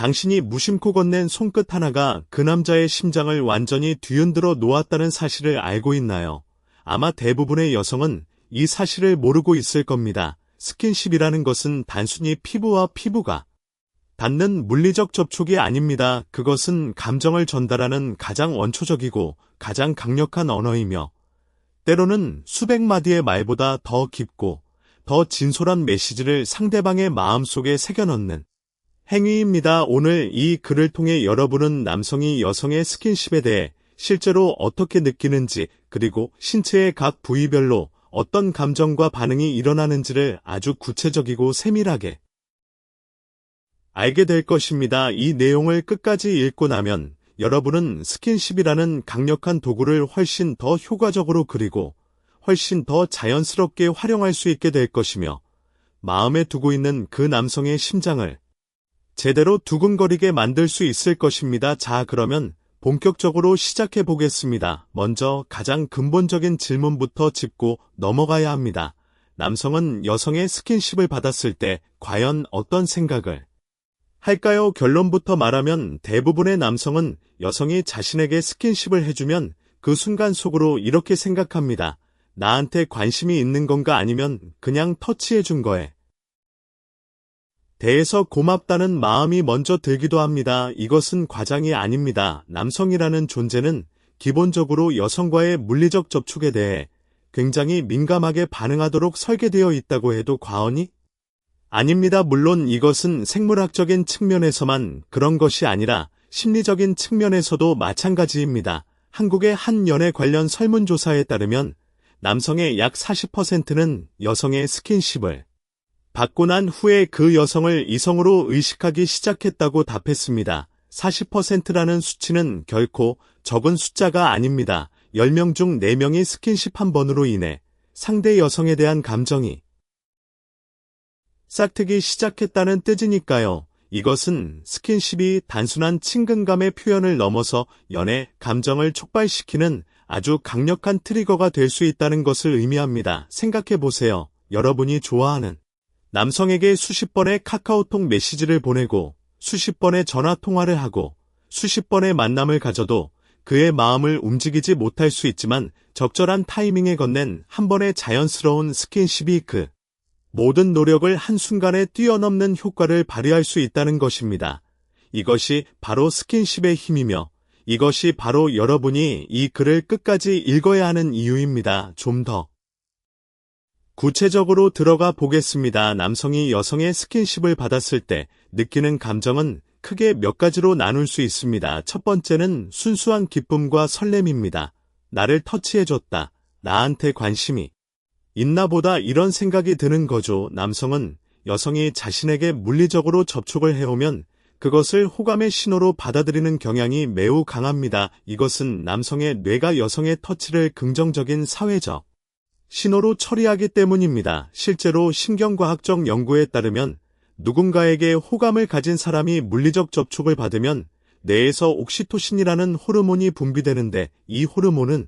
당신이 무심코 건넨 손끝 하나가 그 남자의 심장을 완전히 뒤흔들어 놓았다는 사실을 알고 있나요? 아마 대부분의 여성은 이 사실을 모르고 있을 겁니다. 스킨십이라는 것은 단순히 피부와 피부가 닿는 물리적 접촉이 아닙니다. 그것은 감정을 전달하는 가장 원초적이고 가장 강력한 언어이며 때로는 수백 마디의 말보다 더 깊고 더 진솔한 메시지를 상대방의 마음속에 새겨넣는 행위입니다. 오늘 이 글을 통해 여러분은 남성이 여성의 스킨십에 대해 실제로 어떻게 느끼는지, 그리고 신체의 각 부위별로 어떤 감정과 반응이 일어나는지를 아주 구체적이고 세밀하게 알게 될 것입니다. 이 내용을 끝까지 읽고 나면 여러분은 스킨십이라는 강력한 도구를 훨씬 더 효과적으로 그리고 훨씬 더 자연스럽게 활용할 수 있게 될 것이며 마음에 두고 있는 그 남성의 심장을 제대로 두근거리게 만들 수 있을 것입니다. 자, 그러면 본격적으로 시작해 보겠습니다. 먼저 가장 근본적인 질문부터 짚고 넘어가야 합니다. 남성은 여성의 스킨십을 받았을 때 과연 어떤 생각을 할까요? 결론부터 말하면 대부분의 남성은 여성이 자신에게 스킨십을 해주면 그 순간 속으로 이렇게 생각합니다. 나한테 관심이 있는 건가, 아니면 그냥 터치해준 거에 대해서 고맙다는 마음이 먼저 들기도 합니다. 이것은 과장이 아닙니다. 남성이라는 존재는 기본적으로 여성과의 물리적 접촉에 대해 굉장히 민감하게 반응하도록 설계되어 있다고 해도 과언이 아닙니다. 물론 이것은 생물학적인 측면에서만 그런 것이 아니라 심리적인 측면에서도 마찬가지입니다. 한국의 한 연애 관련 설문조사에 따르면 남성의 약 40%는 여성의 스킨십을 받고 난 후에 그 여성을 이성으로 의식하기 시작했다고 답했습니다. 40%라는 수치는 결코 적은 숫자가 아닙니다. 10명 중 4명이 스킨십 한 번으로 인해 상대 여성에 대한 감정이 싹트기 시작했다는 뜻이니까요. 이것은 스킨십이 단순한 친근감의 표현을 넘어서 연애 감정을 촉발시키는 아주 강력한 트리거가 될 수 있다는 것을 의미합니다. 생각해보세요. 여러분이 좋아하는 남성에게 수십 번의 카카오톡 메시지를 보내고 수십 번의 전화통화를 하고 수십 번의 만남을 가져도 그의 마음을 움직이지 못할 수 있지만 적절한 타이밍에 건넨 한 번의 자연스러운 스킨십이 그 모든 노력을 한순간에 뛰어넘는 효과를 발휘할 수 있다는 것입니다. 이것이 바로 스킨십의 힘이며 이것이 바로 여러분이 이 글을 끝까지 읽어야 하는 이유입니다. 좀 더 구체적으로 들어가 보겠습니다. 남성이 여성의 스킨십을 받았을 때 느끼는 감정은 크게 몇 가지로 나눌 수 있습니다. 첫 번째는 순수한 기쁨과 설렘입니다. 나를 터치해줬다. 나한테 관심이 있나 보다, 이런 생각이 드는 거죠. 남성은 여성이 자신에게 물리적으로 접촉을 해오면 그것을 호감의 신호로 받아들이는 경향이 매우 강합니다. 이것은 남성의 뇌가 여성의 터치를 긍정적인 사회적 신호로 처리하기 때문입니다. 실제로 신경과학적 연구에 따르면 누군가에게 호감을 가진 사람이 물리적 접촉을 받으면 뇌에서 옥시토신이라는 호르몬이 분비되는데 이 호르몬은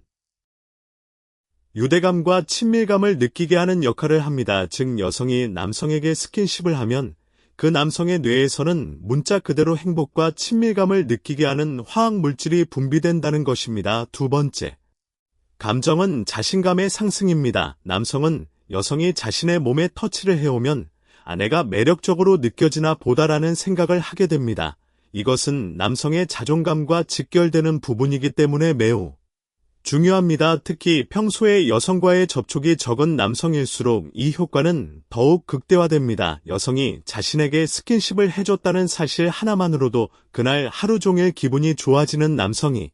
유대감과 친밀감을 느끼게 하는 역할을 합니다. 즉 여성이 남성에게 스킨십을 하면 그 남성의 뇌에서는 문자 그대로 행복과 친밀감을 느끼게 하는 화학물질이 분비된다는 것입니다. 두 번째, 감정은 자신감의 상승입니다. 남성은 여성이 자신의 몸에 터치를 해오면 아내가 매력적으로 느껴지나 보다라는 생각을 하게 됩니다. 이것은 남성의 자존감과 직결되는 부분이기 때문에 매우 중요합니다. 특히 평소에 여성과의 접촉이 적은 남성일수록 이 효과는 더욱 극대화됩니다. 여성이 자신에게 스킨십을 해줬다는 사실 하나만으로도 그날 하루 종일 기분이 좋아지는 남성이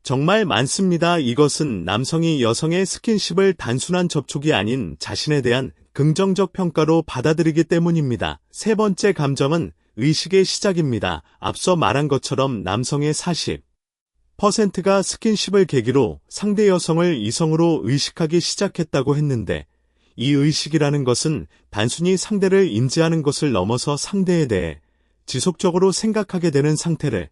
정말 많습니다. 이것은 남성이 여성의 스킨십을 단순한 접촉이 아닌 자신에 대한 긍정적 평가로 받아들이기 때문입니다. 세 번째, 감정은 의식의 시작입니다. 앞서 말한 것처럼 남성의 40%가 스킨십을 계기로 상대 여성을 이성으로 의식하기 시작했다고 했는데, 이 의식이라는 것은 단순히 상대를 인지하는 것을 넘어서 상대에 대해 지속적으로 생각하게 되는 상태를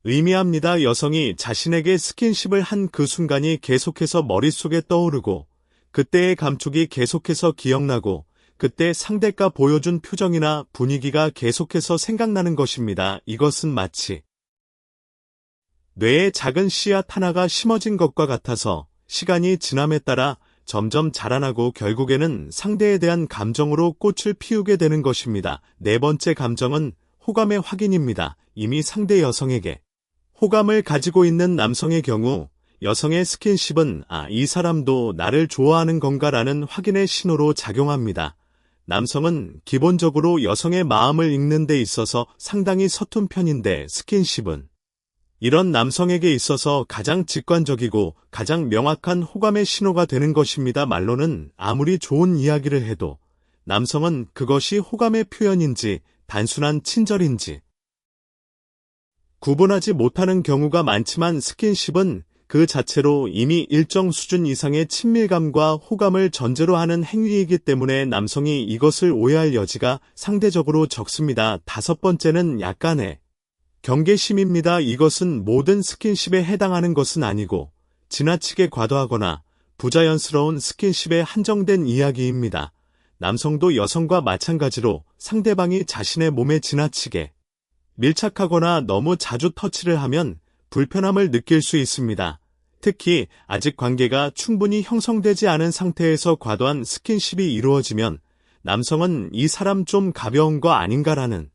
의미합니다. 여성이 자신에게 스킨십을 한 그 순간이 계속해서 머릿속에 떠오르고 그때의 감촉이 계속해서 기억나고 그때 상대가 보여준 표정이나 분위기가 계속해서 생각나는 것입니다. 이것은 마치 뇌에 작은 씨앗 하나가 심어진 것과 같아서 시간이 지남에 따라 점점 자라나고 결국에는 상대에 대한 감정으로 꽃을 피우게 되는 것입니다. 네 번째 감정은 호감의 확인입니다. 이미 상대 여성에게 호감을 가지고 있는 남성의 경우 여성의 스킨십은 이 사람도 나를 좋아하는 건가라는 확인의 신호로 작용합니다. 남성은 기본적으로 여성의 마음을 읽는 데 있어서 상당히 서툰 편인데 스킨십은 이런 남성에게 있어서 가장 직관적이고 가장 명확한 호감의 신호가 되는 것입니다. 말로는 아무리 좋은 이야기를 해도 남성은 그것이 호감의 표현인지 단순한 친절인지 구분하지 못하는 경우가 많지만 스킨십은 그 자체로 이미 일정 수준 이상의 친밀감과 호감을 전제로 하는 행위이기 때문에 남성이 이것을 오해할 여지가 상대적으로 적습니다. 다섯 번째는 약간의 경계심입니다. 이것은 모든 스킨십에 해당하는 것은 아니고 지나치게 과도하거나 부자연스러운 스킨십에 한정된 이야기입니다. 남성도 여성과 마찬가지로 상대방이 자신의 몸에 지나치게 밀착하거나 너무 자주 터치를 하면 불편함을 느낄 수 있습니다. 특히 아직 관계가 충분히 형성되지 않은 상태에서 과도한 스킨십이 이루어지면 남성은 이 사람 좀 가벼운 거 아닌가라는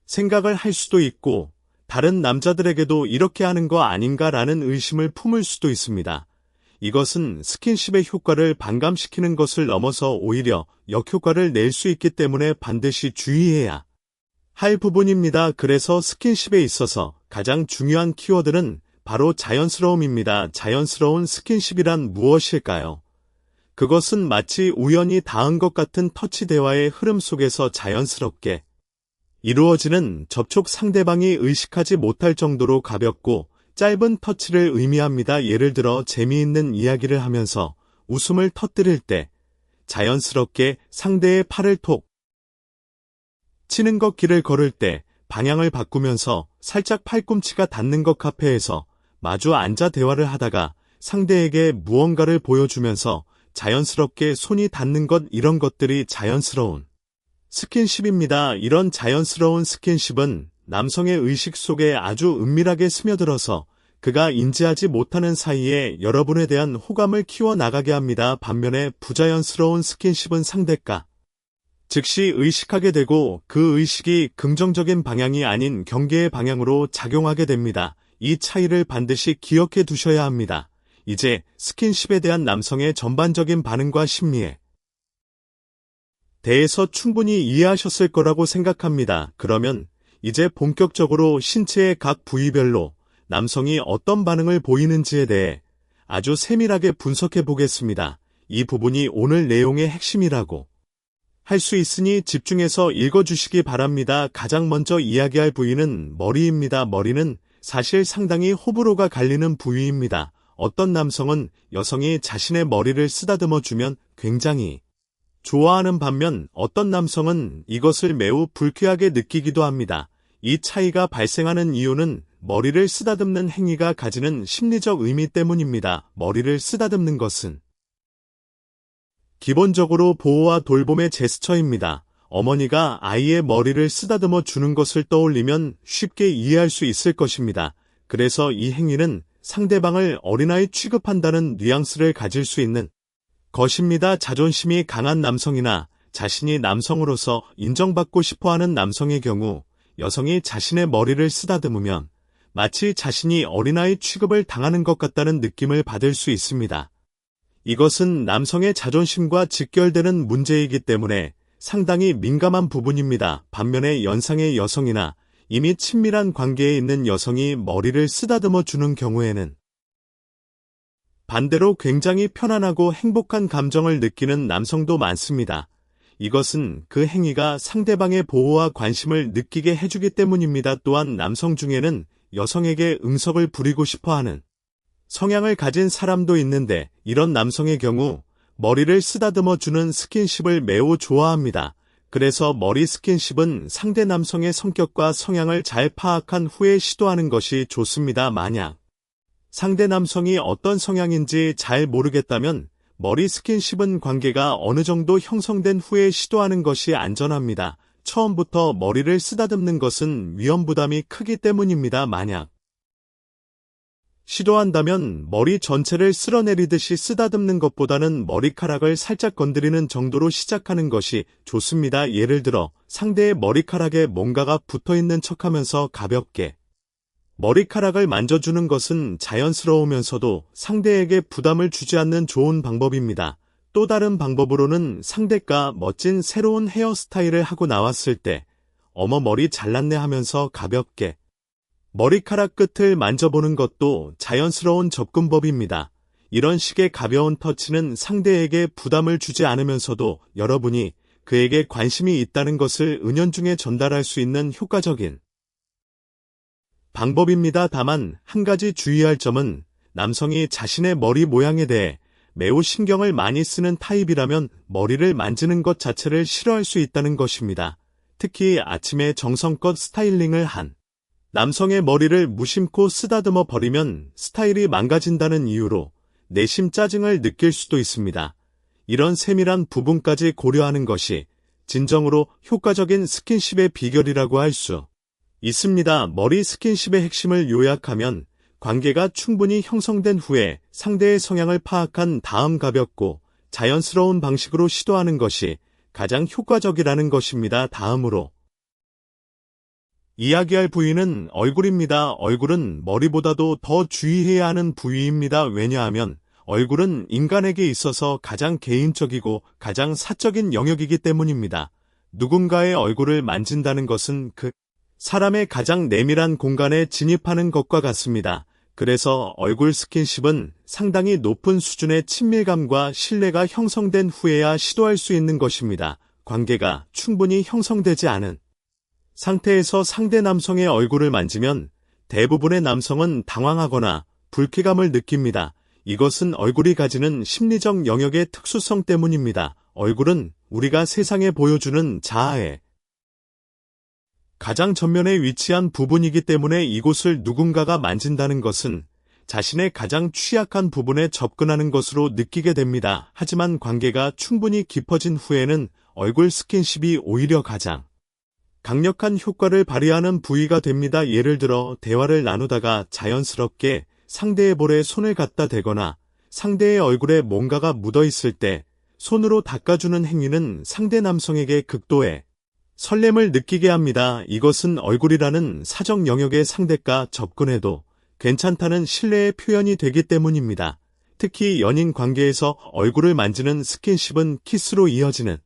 생각을 할 수도 있고 다른 남자들에게도 이렇게 하는 거 아닌가라는 의심을 품을 수도 있습니다. 이것은 스킨십의 효과를 반감시키는 것을 넘어서 오히려 역효과를 낼 수 있기 때문에 반드시 주의해야 할 부분입니다. 그래서 스킨십에 있어서 가장 중요한 키워드는 바로 자연스러움입니다. 자연스러운 스킨십이란 무엇일까요? 그것은 마치 우연히 닿은 것 같은 터치 대화의 흐름 속에서 자연스럽게 이루어지는 접촉, 상대방이 의식하지 못할 정도로 가볍고 짧은 터치를 의미합니다. 예를 들어 재미있는 이야기를 하면서 웃음을 터뜨릴 때 자연스럽게 상대의 팔을 톡 치는 것, 길을 걸을 때 방향을 바꾸면서 살짝 팔꿈치가 닿는 것, 카페에서 마주 앉아 대화를 하다가 상대에게 무언가를 보여주면서 자연스럽게 손이 닿는 것, 이런 것들이 자연스러운 스킨십입니다. 이런 자연스러운 스킨십은 남성의 의식 속에 아주 은밀하게 스며들어서 그가 인지하지 못하는 사이에 여러분에 대한 호감을 키워나가게 합니다. 반면에 부자연스러운 스킨십은 상대가 즉시 의식하게 되고 그 의식이 긍정적인 방향이 아닌 경계의 방향으로 작용하게 됩니다. 이 차이를 반드시 기억해 두셔야 합니다. 이제 스킨십에 대한 남성의 전반적인 반응과 심리에 대해서 충분히 이해하셨을 거라고 생각합니다. 그러면 이제 본격적으로 신체의 각 부위별로 남성이 어떤 반응을 보이는지에 대해 아주 세밀하게 분석해 보겠습니다. 이 부분이 오늘 내용의 핵심이라고 할 수 있으니 집중해서 읽어주시기 바랍니다. 가장 먼저 이야기할 부위는 머리입니다. 머리는 사실 상당히 호불호가 갈리는 부위입니다. 어떤 남성은 여성이 자신의 머리를 쓰다듬어 주면 굉장히 좋아하는 반면 어떤 남성은 이것을 매우 불쾌하게 느끼기도 합니다. 이 차이가 발생하는 이유는 머리를 쓰다듬는 행위가 가지는 심리적 의미 때문입니다. 머리를 쓰다듬는 것은 기본적으로 보호와 돌봄의 제스처입니다. 어머니가 아이의 머리를 쓰다듬어 주는 것을 떠올리면 쉽게 이해할 수 있을 것입니다. 그래서 이 행위는 상대방을 어린아이 취급한다는 뉘앙스를 가질 수 있는 것입니다. 자존심이 강한 남성이나 자신이 남성으로서 인정받고 싶어하는 남성의 경우 여성이 자신의 머리를 쓰다듬으면 마치 자신이 어린아이 취급을 당하는 것 같다는 느낌을 받을 수 있습니다. 이것은 남성의 자존심과 직결되는 문제이기 때문에 상당히 민감한 부분입니다. 반면에 연상의 여성이나 이미 친밀한 관계에 있는 여성이 머리를 쓰다듬어 주는 경우에는 반대로 굉장히 편안하고 행복한 감정을 느끼는 남성도 많습니다. 이것은 그 행위가 상대방의 보호와 관심을 느끼게 해주기 때문입니다. 또한 남성 중에는 여성에게 응석을 부리고 싶어하는 성향을 가진 사람도 있는데 이런 남성의 경우 머리를 쓰다듬어 주는 스킨십을 매우 좋아합니다. 그래서 머리 스킨십은 상대 남성의 성격과 성향을 잘 파악한 후에 시도하는 것이 좋습니다. 만약 상대 남성이 어떤 성향인지 잘 모르겠다면 머리 스킨십은 관계가 어느 정도 형성된 후에 시도하는 것이 안전합니다. 처음부터 머리를 쓰다듬는 것은 위험 부담이 크기 때문입니다. 만약 시도한다면 머리 전체를 쓸어내리듯이 쓰다듬는 것보다는 머리카락을 살짝 건드리는 정도로 시작하는 것이 좋습니다. 예를 들어 상대의 머리카락에 뭔가가 붙어있는 척하면서 가볍게 머리카락을 만져주는 것은 자연스러우면서도 상대에게 부담을 주지 않는 좋은 방법입니다. 또 다른 방법으로는 상대가 멋진 새로운 헤어스타일을 하고 나왔을 때 어머 머리 잘랐네 하면서 가볍게 머리카락 끝을 만져보는 것도 자연스러운 접근법입니다. 이런 식의 가벼운 터치는 상대에게 부담을 주지 않으면서도 여러분이 그에게 관심이 있다는 것을 은연중에 전달할 수 있는 효과적인 방법입니다. 다만 한 가지 주의할 점은 남성이 자신의 머리 모양에 대해 매우 신경을 많이 쓰는 타입이라면 머리를 만지는 것 자체를 싫어할 수 있다는 것입니다. 특히 아침에 정성껏 스타일링을 한 남성의 머리를 무심코 쓰다듬어 버리면 스타일이 망가진다는 이유로 내심 짜증을 느낄 수도 있습니다. 이런 세밀한 부분까지 고려하는 것이 진정으로 효과적인 스킨십의 비결이라고 할 수 있습니다. 머리 스킨십의 핵심을 요약하면 관계가 충분히 형성된 후에 상대의 성향을 파악한 다음 가볍고 자연스러운 방식으로 시도하는 것이 가장 효과적이라는 것입니다. 다음으로 이야기할 부위는 얼굴입니다. 얼굴은 머리보다도 더 주의해야 하는 부위입니다. 왜냐하면 얼굴은 인간에게 있어서 가장 개인적이고 가장 사적인 영역이기 때문입니다. 누군가의 얼굴을 만진다는 것은 그 사람의 가장 내밀한 공간에 진입하는 것과 같습니다. 그래서 얼굴 스킨십은 상당히 높은 수준의 친밀감과 신뢰가 형성된 후에야 시도할 수 있는 것입니다. 관계가 충분히 형성되지 않은 상태에서 상대 남성의 얼굴을 만지면 대부분의 남성은 당황하거나 불쾌감을 느낍니다. 이것은 얼굴이 가지는 심리적 영역의 특수성 때문입니다. 얼굴은 우리가 세상에 보여주는 자아의 가장 전면에 위치한 부분이기 때문에 이곳을 누군가가 만진다는 것은 자신의 가장 취약한 부분에 접근하는 것으로 느끼게 됩니다. 하지만 관계가 충분히 깊어진 후에는 얼굴 스킨십이 오히려 가장 강력한 효과를 발휘하는 부위가 됩니다. 예를 들어 대화를 나누다가 자연스럽게 상대의 볼에 손을 갖다 대거나 상대의 얼굴에 뭔가가 묻어 있을 때 손으로 닦아주는 행위는 상대 남성에게 극도의 설렘을 느끼게 합니다. 이것은 얼굴이라는 사적 영역의 상대가 접근해도 괜찮다는 신뢰의 표현이 되기 때문입니다. 특히 연인 관계에서 얼굴을 만지는 스킨십은 키스로 이어지는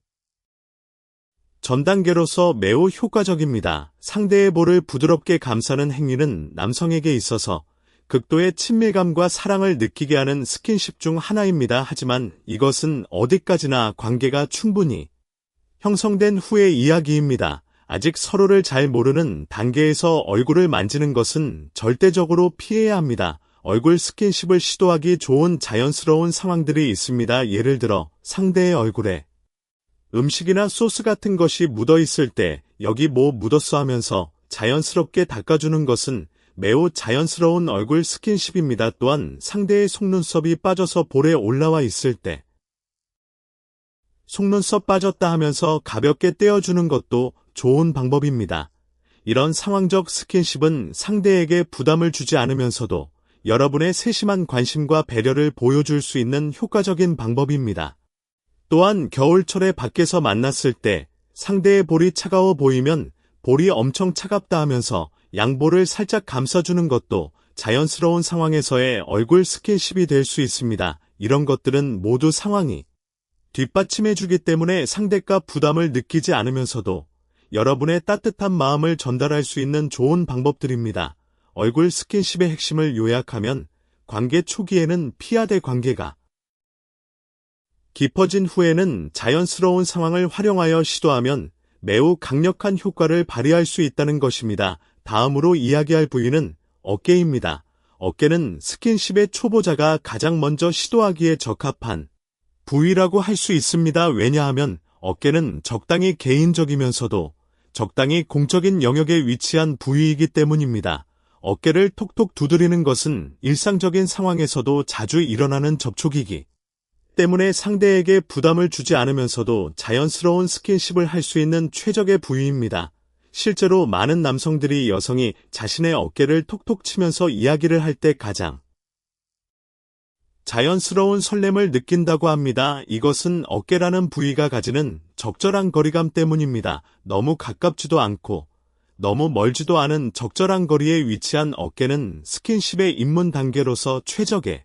전 단계로서 매우 효과적입니다. 상대의 볼을 부드럽게 감싸는 행위는 남성에게 있어서 극도의 친밀감과 사랑을 느끼게 하는 스킨십 중 하나입니다. 하지만 이것은 어디까지나 관계가 충분히 형성된 후의 이야기입니다. 아직 서로를 잘 모르는 단계에서 얼굴을 만지는 것은 절대적으로 피해야 합니다. 얼굴 스킨십을 시도하기 좋은 자연스러운 상황들이 있습니다. 예를 들어 상대의 얼굴에 음식이나 소스 같은 것이 묻어 있을 때 여기 뭐 묻었어 하면서 자연스럽게 닦아주는 것은 매우 자연스러운 얼굴 스킨십입니다. 또한 상대의 속눈썹이 빠져서 볼에 올라와 있을 때 속눈썹 빠졌다 하면서 가볍게 떼어주는 것도 좋은 방법입니다. 이런 상황적 스킨십은 상대에게 부담을 주지 않으면서도 여러분의 세심한 관심과 배려를 보여줄 수 있는 효과적인 방법입니다. 또한 겨울철에 밖에서 만났을 때 상대의 볼이 차가워 보이면 볼이 엄청 차갑다 하면서 양볼을 살짝 감싸주는 것도 자연스러운 상황에서의 얼굴 스킨십이 될 수 있습니다. 이런 것들은 모두 상황이 뒷받침해주기 때문에 상대가 부담을 느끼지 않으면서도 여러분의 따뜻한 마음을 전달할 수 있는 좋은 방법들입니다. 얼굴 스킨십의 핵심을 요약하면 관계 초기에는 피해야 될 관계가 깊어진 후에는 자연스러운 상황을 활용하여 시도하면 매우 강력한 효과를 발휘할 수 있다는 것입니다. 다음으로 이야기할 부위는 어깨입니다. 어깨는 스킨십의 초보자가 가장 먼저 시도하기에 적합한 부위라고 할 수 있습니다. 왜냐하면 어깨는 적당히 개인적이면서도 적당히 공적인 영역에 위치한 부위이기 때문입니다. 어깨를 톡톡 두드리는 것은 일상적인 상황에서도 자주 일어나는 접촉이기 때문에 상대에게 부담을 주지 않으면서도 자연스러운 스킨십을 할 수 있는 최적의 부위입니다. 실제로 많은 남성들이 여성이 자신의 어깨를 톡톡 치면서 이야기를 할 때 가장 자연스러운 설렘을 느낀다고 합니다. 이것은 어깨라는 부위가 가지는 적절한 거리감 때문입니다. 너무 가깝지도 않고 너무 멀지도 않은 적절한 거리에 위치한 어깨는 스킨십의 입문 단계로서 최적의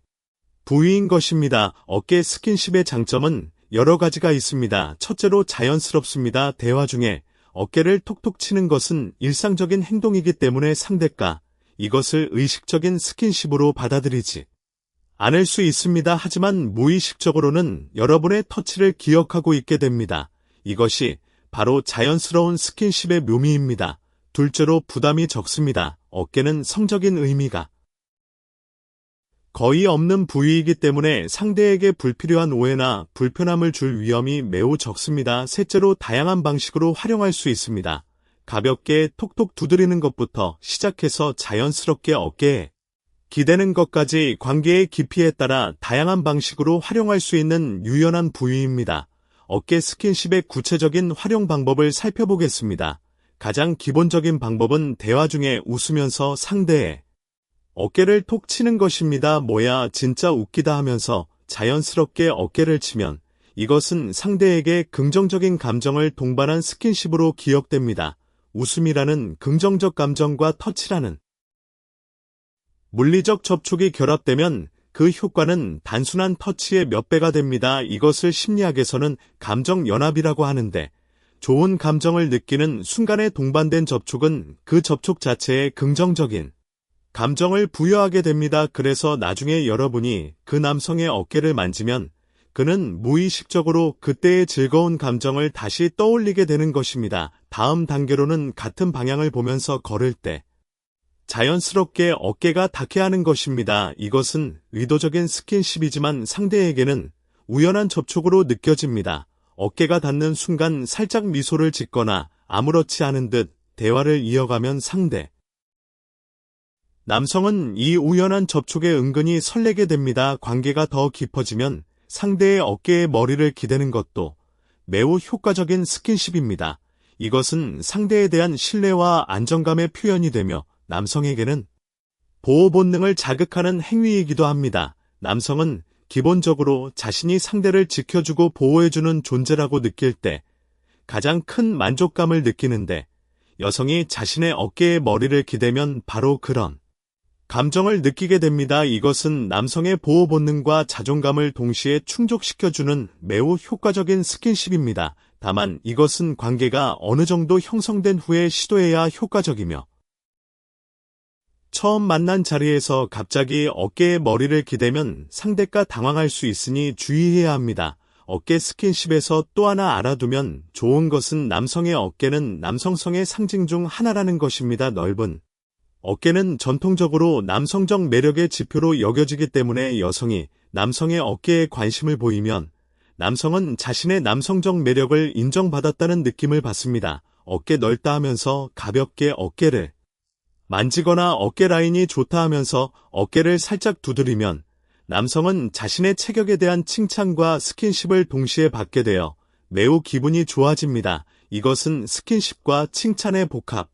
부위인 것입니다. 어깨 스킨십의 장점은 여러 가지가 있습니다. 첫째로 자연스럽습니다. 대화 중에 어깨를 톡톡 치는 것은 일상적인 행동이기 때문에 상대가 이것을 의식적인 스킨십으로 받아들이지 않을 수 있습니다. 하지만 무의식적으로는 여러분의 터치를 기억하고 있게 됩니다. 이것이 바로 자연스러운 스킨십의 묘미입니다. 둘째로 부담이 적습니다. 어깨는 성적인 의미가 거의 없는 부위이기 때문에 상대에게 불필요한 오해나 불편함을 줄 위험이 매우 적습니다. 셋째로 다양한 방식으로 활용할 수 있습니다. 가볍게 톡톡 두드리는 것부터 시작해서 자연스럽게 어깨에 기대는 것까지 관계의 깊이에 따라 다양한 방식으로 활용할 수 있는 유연한 부위입니다. 어깨 스킨십의 구체적인 활용 방법을 살펴보겠습니다. 가장 기본적인 방법은 대화 중에 웃으면서 상대의 어깨를 톡 치는 것입니다. 뭐야, 진짜 웃기다 하면서 자연스럽게 어깨를 치면 이것은 상대에게 긍정적인 감정을 동반한 스킨십으로 기억됩니다. 웃음이라는 긍정적 감정과 터치라는 물리적 접촉이 결합되면 그 효과는 단순한 터치의 몇 배가 됩니다. 이것을 심리학에서는 감정 연합이라고 하는데 좋은 감정을 느끼는 순간에 동반된 접촉은 그 접촉 자체에 긍정적인 감정을 부여하게 됩니다. 그래서 나중에 여러분이 그 남성의 어깨를 만지면 그는 무의식적으로 그때의 즐거운 감정을 다시 떠올리게 되는 것입니다. 다음 단계로는 같은 방향을 보면서 걸을 때 자연스럽게 어깨가 닿게 하는 것입니다. 이것은 의도적인 스킨십이지만 상대에게는 우연한 접촉으로 느껴집니다. 어깨가 닿는 순간 살짝 미소를 짓거나 아무렇지 않은 듯 대화를 이어가면 상대 남성은 이 우연한 접촉에 은근히 설레게 됩니다. 관계가 더 깊어지면 상대의 어깨에 머리를 기대는 것도 매우 효과적인 스킨십입니다. 이것은 상대에 대한 신뢰와 안정감의 표현이 되며 남성에게는 보호 본능을 자극하는 행위이기도 합니다. 남성은 기본적으로 자신이 상대를 지켜주고 보호해주는 존재라고 느낄 때 가장 큰 만족감을 느끼는데 여성이 자신의 어깨에 머리를 기대면 바로 그런 감정을 느끼게 됩니다. 이것은 남성의 보호 본능과 자존감을 동시에 충족시켜주는 매우 효과적인 스킨십입니다. 다만 이것은 관계가 어느 정도 형성된 후에 시도해야 효과적이며 처음 만난 자리에서 갑자기 어깨에 머리를 기대면 상대가 당황할 수 있으니 주의해야 합니다. 어깨 스킨십에서 또 하나 알아두면 좋은 것은 남성의 어깨는 남성성의 상징 중 하나라는 것입니다. 넓은 어깨는 전통적으로 남성적 매력의 지표로 여겨지기 때문에 여성이 남성의 어깨에 관심을 보이면 남성은 자신의 남성적 매력을 인정받았다는 느낌을 받습니다. 어깨 넓다 하면서 가볍게 어깨를 만지거나 어깨 라인이 좋다 하면서 어깨를 살짝 두드리면 남성은 자신의 체격에 대한 칭찬과 스킨십을 동시에 받게 되어 매우 기분이 좋아집니다. 이것은 스킨십과 칭찬의 복합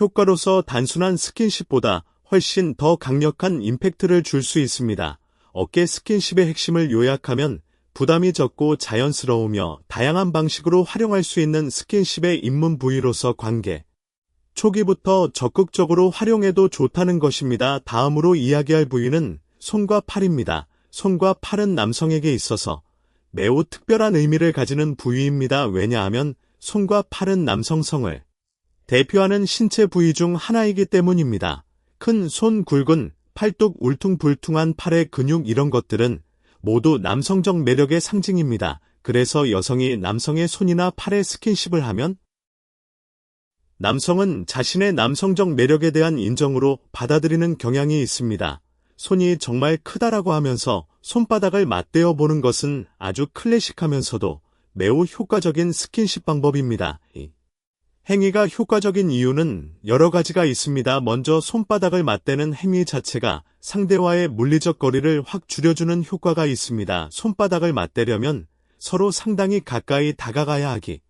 효과로서 단순한 스킨십보다 훨씬 더 강력한 임팩트를 줄 수 있습니다. 어깨 스킨십의 핵심을 요약하면 부담이 적고 자연스러우며 다양한 방식으로 활용할 수 있는 스킨십의 입문 부위로서 관계 초기부터 적극적으로 활용해도 좋다는 것입니다. 다음으로 이야기할 부위는 손과 팔입니다. 손과 팔은 남성에게 있어서 매우 특별한 의미를 가지는 부위입니다. 왜냐하면 손과 팔은 남성성을 대표하는 신체 부위 중 하나이기 때문입니다. 큰 손, 굵은 팔뚝, 울퉁불퉁한 팔의 근육 이런 것들은 모두 남성적 매력의 상징입니다. 그래서 여성이 남성의 손이나 팔에 스킨십을 하면 남성은 자신의 남성적 매력에 대한 인정으로 받아들이는 경향이 있습니다. 손이 정말 크다라고 하면서 손바닥을 맞대어 보는 것은 아주 클래식하면서도 매우 효과적인 스킨십 방법입니다. 행위가 효과적인 이유는 여러 가지가 있습니다. 먼저 손바닥을 맞대는 행위 자체가 상대와의 물리적 거리를 확 줄여주는 효과가 있습니다. 손바닥을 맞대려면 서로 상당히 가까이 다가가야 하기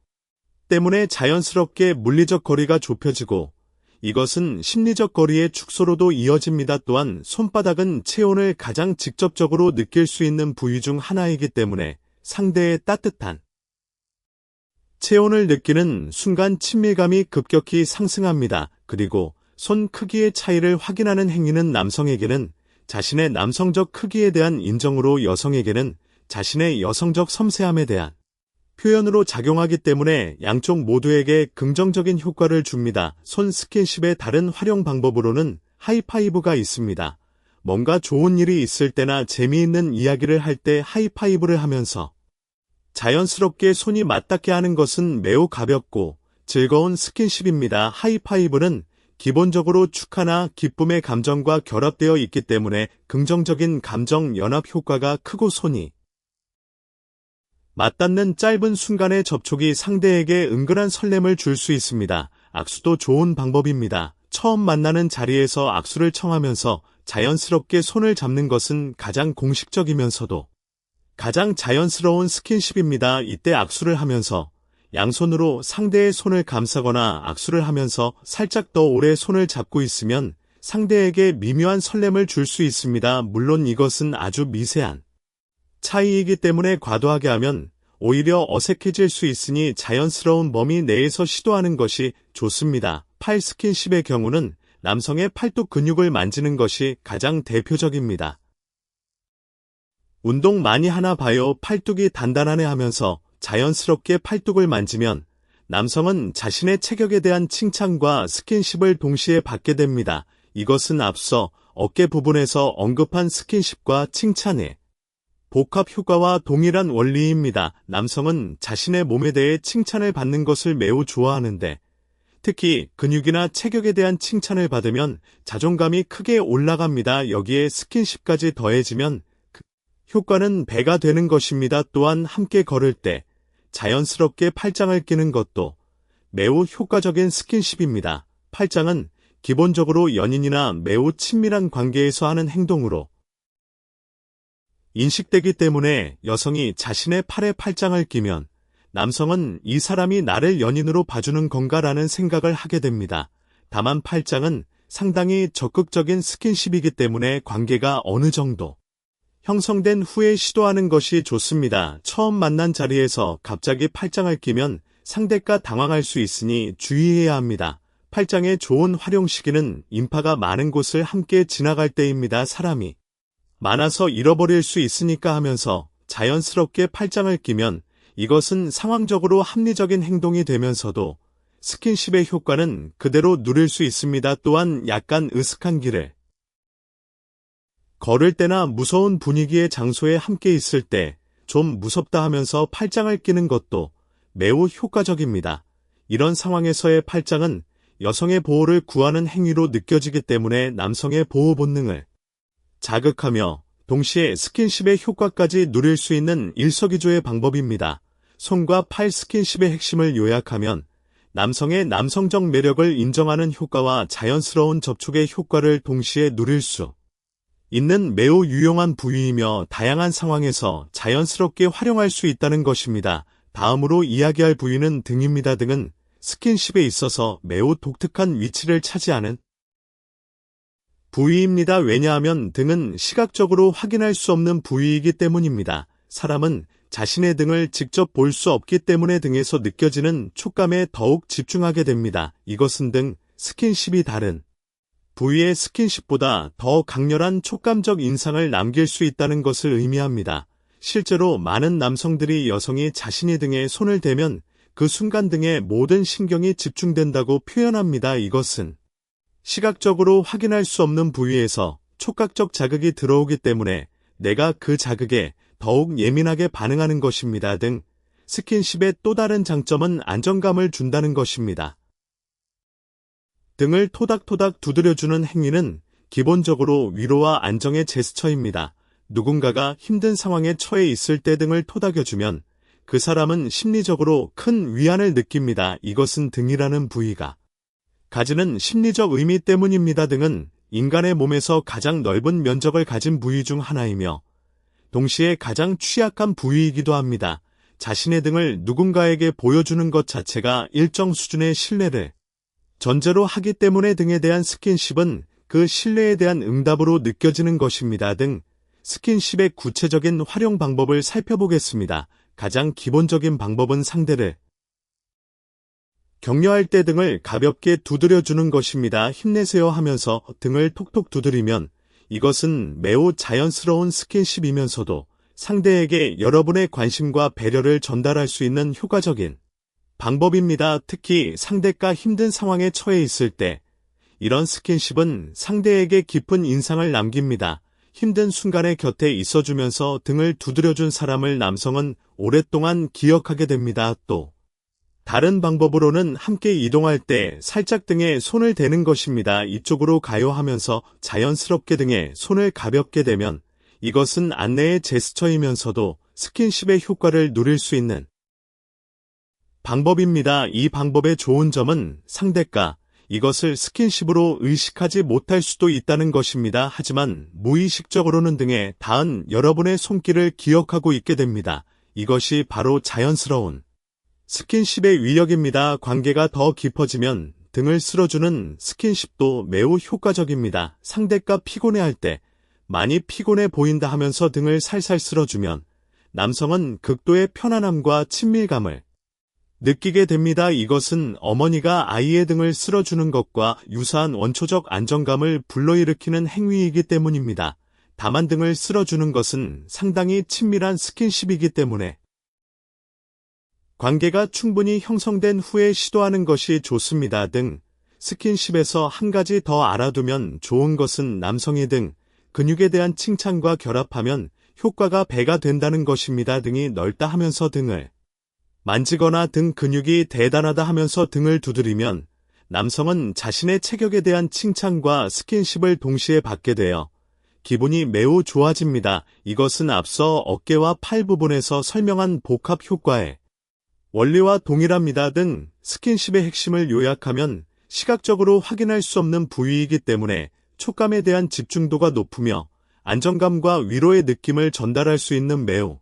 때문에 자연스럽게 물리적 거리가 좁혀지고 이것은 심리적 거리의 축소로도 이어집니다. 또한 손바닥은 체온을 가장 직접적으로 느낄 수 있는 부위 중 하나이기 때문에 상대의 따뜻한 체온을 느끼는 순간 친밀감이 급격히 상승합니다. 그리고 손 크기의 차이를 확인하는 행위는 남성에게는 자신의 남성적 크기에 대한 인정으로 여성에게는 자신의 여성적 섬세함에 대한 표현으로 작용하기 때문에 양쪽 모두에게 긍정적인 효과를 줍니다. 손 스킨십의 다른 활용 방법으로는 하이파이브가 있습니다. 뭔가 좋은 일이 있을 때나 재미있는 이야기를 할 때 하이파이브를 하면서 자연스럽게 손이 맞닿게 하는 것은 매우 가볍고 즐거운 스킨십입니다. 하이파이브는 기본적으로 축하나 기쁨의 감정과 결합되어 있기 때문에 긍정적인 감정 연합 효과가 크고 손이 맞닿는 짧은 순간의 접촉이 상대에게 은근한 설렘을 줄 수 있습니다. 악수도 좋은 방법입니다. 처음 만나는 자리에서 악수를 청하면서 자연스럽게 손을 잡는 것은 가장 공식적이면서도 가장 자연스러운 스킨십입니다. 이때 악수를 하면서 양손으로 상대의 손을 감싸거나 악수를 하면서 살짝 더 오래 손을 잡고 있으면 상대에게 미묘한 설렘을 줄 수 있습니다. 물론 이것은 아주 미세한 차이이기 때문에 과도하게 하면 오히려 어색해질 수 있으니 자연스러운 범위 내에서 시도하는 것이 좋습니다. 팔 스킨십의 경우는 남성의 팔뚝 근육을 만지는 것이 가장 대표적입니다. 운동 많이 하나 봐요. 팔뚝이 단단하네 하면서 자연스럽게 팔뚝을 만지면 남성은 자신의 체격에 대한 칭찬과 스킨십을 동시에 받게 됩니다. 이것은 앞서 어깨 부분에서 언급한 스킨십과 칭찬의 복합 효과와 동일한 원리입니다. 남성은 자신의 몸에 대해 칭찬을 받는 것을 매우 좋아하는데 특히 근육이나 체격에 대한 칭찬을 받으면 자존감이 크게 올라갑니다. 여기에 스킨십까지 더해지면 효과는 배가 되는 것입니다. 또한 함께 걸을 때 자연스럽게 팔짱을 끼는 것도 매우 효과적인 스킨십입니다. 팔짱은 기본적으로 연인이나 매우 친밀한 관계에서 하는 행동으로 인식되기 때문에 여성이 자신의 팔에 팔짱을 끼면 남성은 이 사람이 나를 연인으로 봐주는 건가라는 생각을 하게 됩니다. 다만 팔짱은 상당히 적극적인 스킨십이기 때문에 관계가 어느 정도 형성된 후에 시도하는 것이 좋습니다. 처음 만난 자리에서 갑자기 팔짱을 끼면 상대가 당황할 수 있으니 주의해야 합니다. 팔짱의 좋은 활용 시기는 인파가 많은 곳을 함께 지나갈 때입니다. 사람이 많아서 잃어버릴 수 있으니까 하면서 자연스럽게 팔짱을 끼면 이것은 상황적으로 합리적인 행동이 되면서도 스킨십의 효과는 그대로 누릴 수 있습니다. 또한 약간 으슥한 길을 걸을 때나 무서운 분위기의 장소에 함께 있을 때 좀 무섭다 하면서 팔짱을 끼는 것도 매우 효과적입니다. 이런 상황에서의 팔짱은 여성의 보호를 구하는 행위로 느껴지기 때문에 남성의 보호 본능을 자극하며 동시에 스킨십의 효과까지 누릴 수 있는 일석이조의 방법입니다. 손과 팔 스킨십의 핵심을 요약하면 남성의 남성적 매력을 인정하는 효과와 자연스러운 접촉의 효과를 동시에 누릴 수 있는 매우 유용한 부위이며 다양한 상황에서 자연스럽게 활용할 수 있다는 것입니다. 다음으로 이야기할 부위는 등입니다. 등은 스킨십에 있어서 매우 독특한 위치를 차지하는 부위입니다. 왜냐하면 등은 시각적으로 확인할 수 없는 부위이기 때문입니다. 사람은 자신의 등을 직접 볼 수 없기 때문에 등에서 느껴지는 촉감에 더욱 집중하게 됩니다. 이것은 등 스킨십이 다른 부위의 스킨십보다 더 강렬한 촉감적 인상을 남길 수 있다는 것을 의미합니다. 실제로 많은 남성들이 여성이 자신의 등에 손을 대면 그 순간 등의 모든 신경이 집중된다고 표현합니다. 이것은 시각적으로 확인할 수 없는 부위에서 촉각적 자극이 들어오기 때문에 내가 그 자극에 더욱 예민하게 반응하는 것입니다. 등 스킨십의 또 다른 장점은 안정감을 준다는 것입니다. 등을 토닥토닥 두드려주는 행위는 기본적으로 위로와 안정의 제스처입니다. 누군가가 힘든 상황에 처해 있을 때 등을 토닥여주면 그 사람은 심리적으로 큰 위안을 느낍니다. 이것은 등이라는 부위가 가지는 심리적 의미 때문입니다. 등은 인간의 몸에서 가장 넓은 면적을 가진 부위 중 하나이며 동시에 가장 취약한 부위이기도 합니다. 자신의 등을 누군가에게 보여주는 것 자체가 일정 수준의 신뢰를 전제로 하기 때문에 등에 대한 스킨십은 그 신뢰에 대한 응답으로 느껴지는 것입니다. 등 스킨십의 구체적인 활용 방법을 살펴보겠습니다. 가장 기본적인 방법은 상대를 격려할 때 등을 가볍게 두드려주는 것입니다. 힘내세요 하면서 등을 톡톡 두드리면 이것은 매우 자연스러운 스킨십이면서도 상대에게 여러분의 관심과 배려를 전달할 수 있는 효과적인 방법입니다. 특히 상대가 힘든 상황에 처해 있을 때 이런 스킨십은 상대에게 깊은 인상을 남깁니다. 힘든 순간에 곁에 있어주면서 등을 두드려준 사람을 남성은 오랫동안 기억하게 됩니다. 또 다른 방법으로는 함께 이동할 때 살짝 등에 손을 대는 것입니다. 이쪽으로 가요 하면서 자연스럽게 등에 손을 가볍게 대면 이것은 안내의 제스처이면서도 스킨십의 효과를 누릴 수 있는 방법입니다. 이 방법의 좋은 점은 상대가 이것을 스킨십으로 의식하지 못할 수도 있다는 것입니다. 하지만 무의식적으로는 등에 닿은 여러분의 손길을 기억하고 있게 됩니다. 이것이 바로 자연스러운 스킨십의 위력입니다. 관계가 더 깊어지면 등을 쓸어주는 스킨십도 매우 효과적입니다. 상대가 피곤해할 때 많이 피곤해 보인다 하면서 등을 살살 쓸어주면 남성은 극도의 편안함과 친밀감을 느끼게 됩니다. 이것은 어머니가 아이의 등을 쓸어주는 것과 유사한 원초적 안정감을 불러일으키는 행위이기 때문입니다. 다만 등을 쓸어주는 것은 상당히 친밀한 스킨십이기 때문에 관계가 충분히 형성된 후에 시도하는 것이 좋습니다. 등 스킨십에서 한 가지 더 알아두면 좋은 것은 남성의 등 근육에 대한 칭찬과 결합하면 효과가 배가 된다는 것입니다. 등이 넓다 하면서 등을 만지거나 등 근육이 대단하다 하면서 등을 두드리면 남성은 자신의 체격에 대한 칭찬과 스킨십을 동시에 받게 되어 기분이 매우 좋아집니다. 이것은 앞서 어깨와 팔 부분에서 설명한 복합 효과의 원리와 동일합니다. 등 스킨십의 핵심을 요약하면 시각적으로 확인할 수 없는 부위이기 때문에 촉감에 대한 집중도가 높으며 안정감과 위로의 느낌을 전달할 수 있는 매우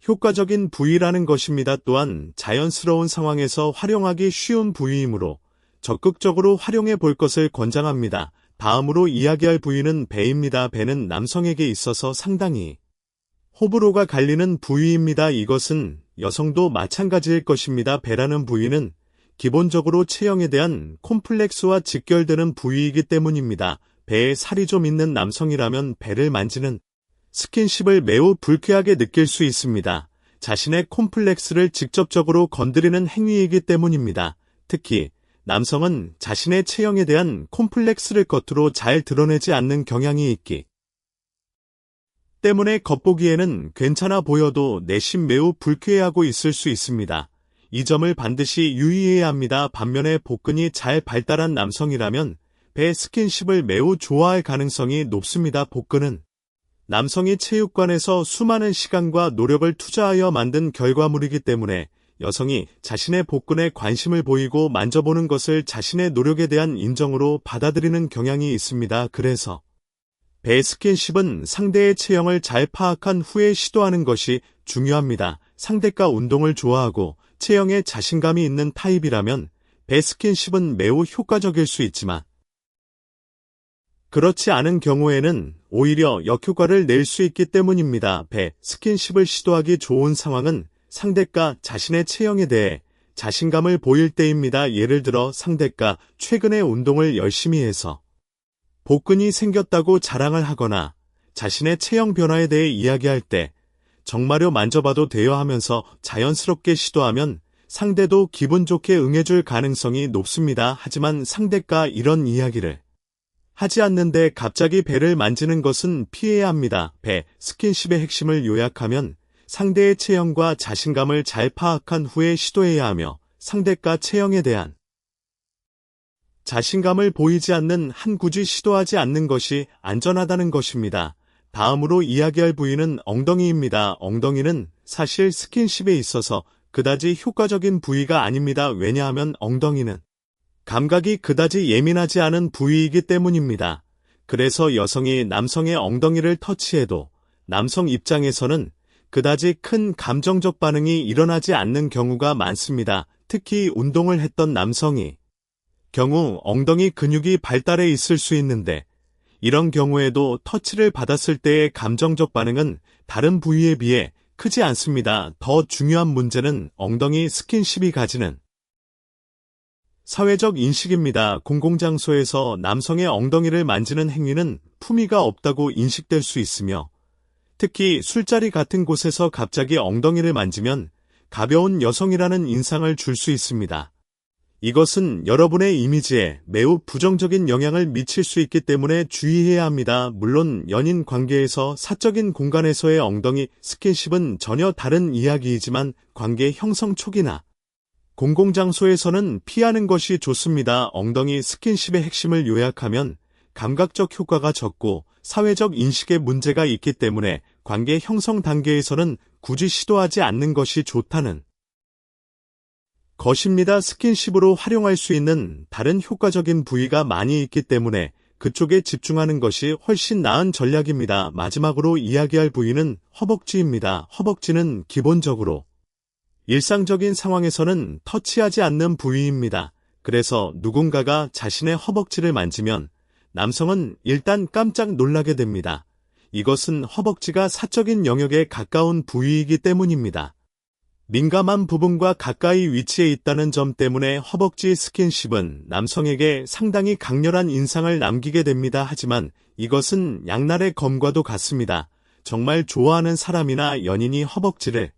효과적인 부위라는 것입니다. 또한 자연스러운 상황에서 활용하기 쉬운 부위이므로 적극적으로 활용해 볼 것을 권장합니다. 다음으로 이야기할 부위는 배입니다. 배는 남성에게 있어서 상당히 호불호가 갈리는 부위입니다. 이것은 여성도 마찬가지일 것입니다. 배라는 부위는 기본적으로 체형에 대한 콤플렉스와 직결되는 부위이기 때문입니다. 배에 살이 좀 있는 남성이라면 배를 만지는 스킨십을 매우 불쾌하게 느낄 수 있습니다. 자신의 콤플렉스를 직접적으로 건드리는 행위이기 때문입니다. 특히 남성은 자신의 체형에 대한 콤플렉스를 겉으로 잘 드러내지 않는 경향이 있기 때문에 겉보기에는 괜찮아 보여도 내심 매우 불쾌해하고 있을 수 있습니다. 이 점을 반드시 유의해야 합니다. 반면에 복근이 잘 발달한 남성이라면 배 스킨십을 매우 좋아할 가능성이 높습니다. 복근은 남성이 체육관에서 수많은 시간과 노력을 투자하여 만든 결과물이기 때문에 여성이 자신의 복근에 관심을 보이고 만져보는 것을 자신의 노력에 대한 인정으로 받아들이는 경향이 있습니다. 그래서 배 스킨십은 상대의 체형을 잘 파악한 후에 시도하는 것이 중요합니다. 상대가 운동을 좋아하고 체형에 자신감이 있는 타입이라면 배 스킨십은 매우 효과적일 수 있지만 그렇지 않은 경우에는 오히려 역효과를 낼 수 있기 때문입니다. 배 스킨십을 시도하기 좋은 상황은 상대가 자신의 체형에 대해 자신감을 보일 때입니다. 예를 들어 상대가 최근에 운동을 열심히 해서 복근이 생겼다고 자랑을 하거나 자신의 체형 변화에 대해 이야기할 때 정말요 만져봐도 돼요 하면서 자연스럽게 시도하면 상대도 기분 좋게 응해줄 가능성이 높습니다. 하지만 상대가 이런 이야기를 하지 않는데 갑자기 배를 만지는 것은 피해야 합니다. 배 스킨십의 핵심을 요약하면 상대의 체형과 자신감을 잘 파악한 후에 시도해야 하며 상대가 체형에 대한 자신감을 보이지 않는 한 굳이 시도하지 않는 것이 안전하다는 것입니다. 다음으로 이야기할 부위는 엉덩이입니다. 엉덩이는 사실 스킨십에 있어서 그다지 효과적인 부위가 아닙니다. 왜냐하면 엉덩이는 감각이 그다지 예민하지 않은 부위이기 때문입니다. 그래서 여성이 남성의 엉덩이를 터치해도 남성 입장에서는 그다지 큰 감정적 반응이 일어나지 않는 경우가 많습니다. 특히 운동을 했던 남성이 경우 엉덩이 근육이 발달해 있을 수 있는데 이런 경우에도 터치를 받았을 때의 감정적 반응은 다른 부위에 비해 크지 않습니다. 더 중요한 문제는 엉덩이 스킨십이 가지는 사회적 인식입니다. 공공장소에서 남성의 엉덩이를 만지는 행위는 품위가 없다고 인식될 수 있으며 특히 술자리 같은 곳에서 갑자기 엉덩이를 만지면 가벼운 여성이라는 인상을 줄 수 있습니다. 이것은 여러분의 이미지에 매우 부정적인 영향을 미칠 수 있기 때문에 주의해야 합니다. 물론 연인 관계에서 사적인 공간에서의 엉덩이 스킨십은 전혀 다른 이야기이지만 관계 형성 초기나 공공장소에서는 피하는 것이 좋습니다. 엉덩이 스킨십의 핵심을 요약하면 감각적 효과가 적고 사회적 인식에 문제가 있기 때문에 관계 형성 단계에서는 굳이 시도하지 않는 것이 좋다는 것입니다. 스킨십으로 활용할 수 있는 다른 효과적인 부위가 많이 있기 때문에 그쪽에 집중하는 것이 훨씬 나은 전략입니다. 마지막으로 이야기할 부위는 허벅지입니다. 허벅지는 기본적으로 일상적인 상황에서는 터치하지 않는 부위입니다. 그래서 누군가가 자신의 허벅지를 만지면 남성은 일단 깜짝 놀라게 됩니다. 이것은 허벅지가 사적인 영역에 가까운 부위이기 때문입니다. 민감한 부분과 가까이 위치해 있다는 점 때문에 허벅지 스킨십은 남성에게 상당히 강렬한 인상을 남기게 됩니다. 하지만 이것은 양날의 검과도 같습니다. 정말 좋아하는 사람이나 연인이 허벅지를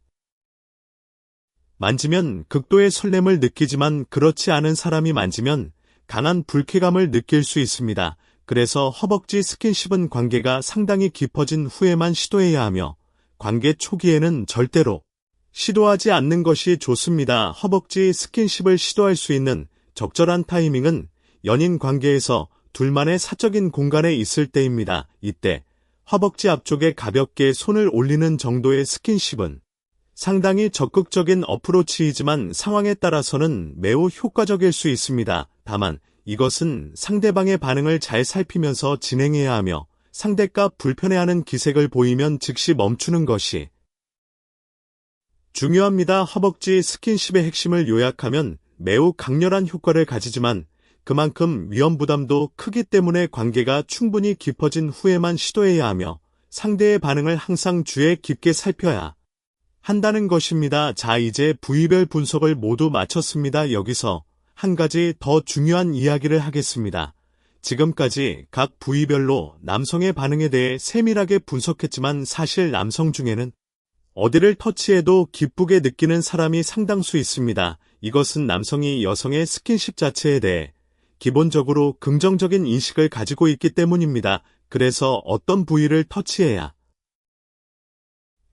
만지면 극도의 설렘을 느끼지만 그렇지 않은 사람이 만지면 강한 불쾌감을 느낄 수 있습니다. 그래서 허벅지 스킨십은 관계가 상당히 깊어진 후에만 시도해야 하며 관계 초기에는 절대로 시도하지 않는 것이 좋습니다. 허벅지 스킨십을 시도할 수 있는 적절한 타이밍은 연인 관계에서 둘만의 사적인 공간에 있을 때입니다. 이때 허벅지 앞쪽에 가볍게 손을 올리는 정도의 스킨십은 상당히 적극적인 어프로치이지만 상황에 따라서는 매우 효과적일 수 있습니다. 다만 이것은 상대방의 반응을 잘 살피면서 진행해야 하며 상대가 불편해하는 기색을 보이면 즉시 멈추는 것이 중요합니다. 허벅지 스킨십의 핵심을 요약하면 매우 강렬한 효과를 가지지만 그만큼 위험 부담도 크기 때문에 관계가 충분히 깊어진 후에만 시도해야 하며 상대의 반응을 항상 주의 깊게 살펴야 한다는 것입니다. 자, 이제 부위별 분석을 모두 마쳤습니다. 여기서 한 가지 더 중요한 이야기를 하겠습니다. 지금까지 각 부위별로 남성의 반응에 대해 세밀하게 분석했지만 사실 남성 중에는 어디를 터치해도 기쁘게 느끼는 사람이 상당수 있습니다. 이것은 남성이 여성의 스킨십 자체에 대해 기본적으로 긍정적인 인식을 가지고 있기 때문입니다. 그래서 어떤 부위를 터치해야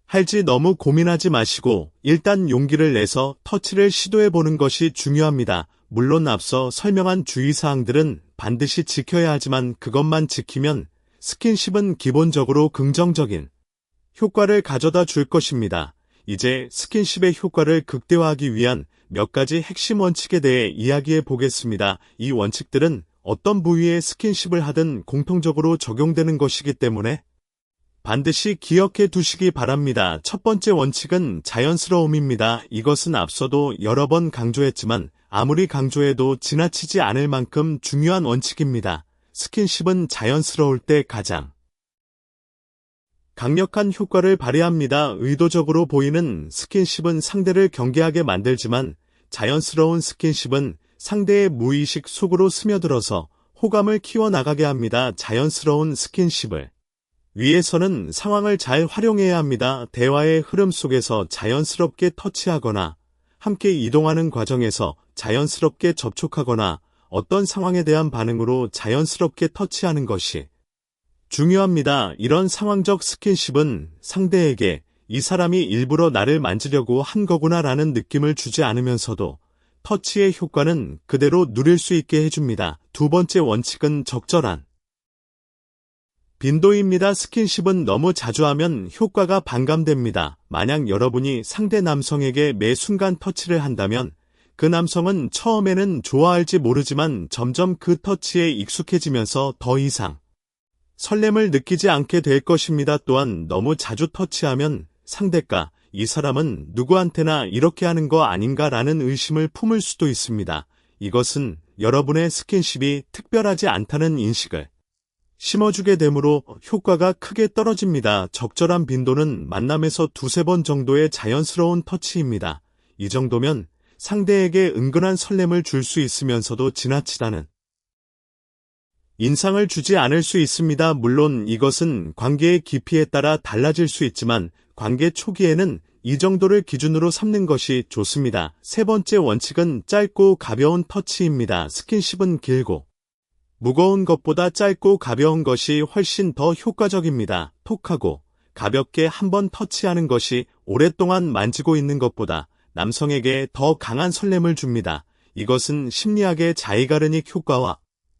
할지 너무 고민하지 마시고 일단 용기를 내서 터치를 시도해보는 것이 중요합니다. 물론 앞서 설명한 주의사항들은 반드시 지켜야 하지만 그것만 지키면 스킨십은 기본적으로 긍정적인 효과를 가져다 줄 것입니다. 이제 스킨십의 효과를 극대화하기 위한 몇 가지 핵심 원칙에 대해 이야기해 보겠습니다. 이 원칙들은 어떤 부위에 스킨십을 하든 공통적으로 적용되는 것이기 때문에 반드시 기억해 두시기 바랍니다. 첫 번째 원칙은 자연스러움입니다. 이것은 앞서도 여러 번 강조했지만 아무리 강조해도 지나치지 않을 만큼 중요한 원칙입니다. 스킨십은 자연스러울 때 가장 강력한 효과를 발휘합니다. 의도적으로 보이는 스킨십은 상대를 경계하게 만들지만 자연스러운 스킨십은 상대의 무의식 속으로 스며들어서 호감을 키워나가게 합니다. 자연스러운 스킨십을 위해서는 상황을 잘 활용해야 합니다. 대화의 흐름 속에서 자연스럽게 터치하거나 함께 이동하는 과정에서 자연스럽게 접촉하거나 어떤 상황에 대한 반응으로 자연스럽게 터치하는 것이 중요합니다. 이런 상황적 스킨십은 상대에게 이 사람이 일부러 나를 만지려고 한 거구나라는 느낌을 주지 않으면서도 터치의 효과는 그대로 누릴 수 있게 해줍니다. 두 번째 원칙은 적절한 빈도입니다. 스킨십은 너무 자주 하면 효과가 반감됩니다. 만약 여러분이 상대 남성에게 매 순간 터치를 한다면 그 남성은 처음에는 좋아할지 모르지만 점점 그 터치에 익숙해지면서 더 이상 설렘을 느끼지 않게 될 것입니다. 또한 너무 자주 터치하면 상대가 이 사람은 누구한테나 이렇게 하는 거 아닌가라는 의심을 품을 수도 있습니다. 이것은 여러분의 스킨십이 특별하지 않다는 인식을 심어주게 되므로 효과가 크게 떨어집니다. 적절한 빈도는 만남에서 두세 번 정도의 자연스러운 터치입니다. 이 정도면 상대에게 은근한 설렘을 줄 수 있으면서도 지나치다는 인상을 주지 않을 수 있습니다. 물론 이것은 관계의 깊이에 따라 달라질 수 있지만 관계 초기에는 이 정도를 기준으로 삼는 것이 좋습니다. 세 번째 원칙은 짧고 가벼운 터치입니다. 스킨십은 길고 무거운 것보다 짧고 가벼운 것이 훨씬 더 효과적입니다. 톡하고 가볍게 한번 터치하는 것이 오랫동안 만지고 있는 것보다 남성에게 더 강한 설렘을 줍니다. 이것은 심리학의 자이가르닉 효과와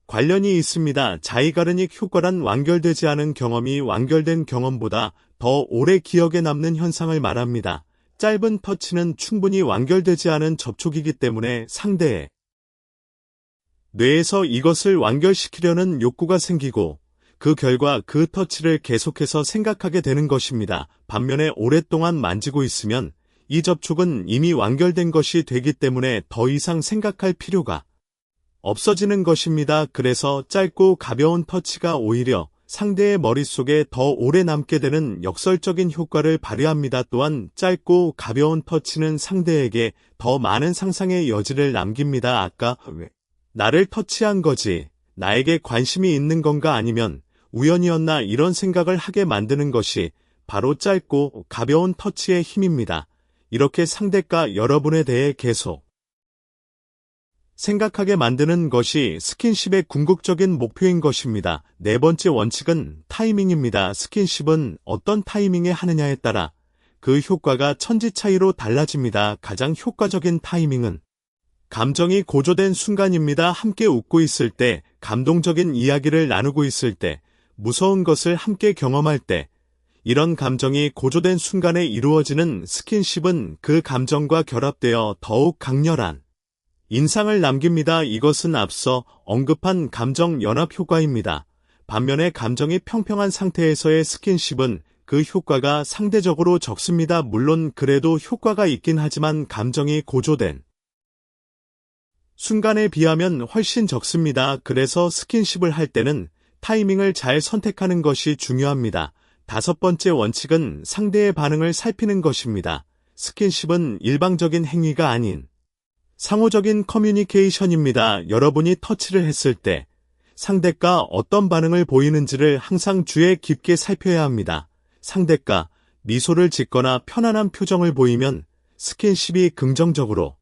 관련이 있습니다. 자이가르닉 효과란 완결되지 않은 경험이 완결된 경험보다 더 오래 기억에 남는 현상을 말합니다. 짧은 터치는 충분히 완결되지 않은 접촉이기 때문에 상대의 뇌에서 이것을 완결시키려는 욕구가 생기고 그 결과 그 터치를 계속해서 생각하게 되는 것입니다. 반면에 오랫동안 만지고 있으면 이 접촉은 이미 완결된 것이 되기 때문에 더 이상 생각할 필요가 없어지는 것입니다. 그래서 짧고 가벼운 터치가 오히려 상대의 머릿속에 더 오래 남게 되는 역설적인 효과를 발휘합니다. 또한 짧고 가벼운 터치는 상대에게 더 많은 상상의 여지를 남깁니다. 아까 왜 나를 터치한 거지? 나에게 관심이 있는 건가 아니면 우연이었나 이런 생각을 하게 만드는 것이 바로 짧고 가벼운 터치의 힘입니다. 이렇게 상대가 여러분에 대해 계속 생각하게 만드는 것이 스킨십의 궁극적인 목표인 것입니다. 네 번째 원칙은 타이밍입니다. 스킨십은 어떤 타이밍에 하느냐에 따라 그 효과가 천지 차이로 달라집니다. 가장 효과적인 타이밍은 감정이 고조된 순간입니다. 함께 웃고 있을 때, 감동적인 이야기를 나누고 있을 때, 무서운 것을 함께 경험할 때, 이런 감정이 고조된 순간에 이루어지는 스킨십은 그 감정과 결합되어 더욱 강렬한 인상을 남깁니다. 이것은 앞서 언급한 감정 연합 효과입니다. 반면에 감정이 평평한 상태에서의 스킨십은 그 효과가 상대적으로 적습니다. 물론 그래도 효과가 있긴 하지만 감정이 고조된 순간에 비하면 훨씬 적습니다. 그래서 스킨십을 할 때는 타이밍을 잘 선택하는 것이 중요합니다. 다섯 번째 원칙은 상대의 반응을 살피는 것입니다. 스킨십은 일방적인 행위가 아닌 상호적인 커뮤니케이션입니다. 여러분이 터치를 했을 때 상대가 어떤 반응을 보이는지를 항상 주의 깊게 살펴야 합니다. 상대가 미소를 짓거나 편안한 표정을 보이면 스킨십이 긍정적으로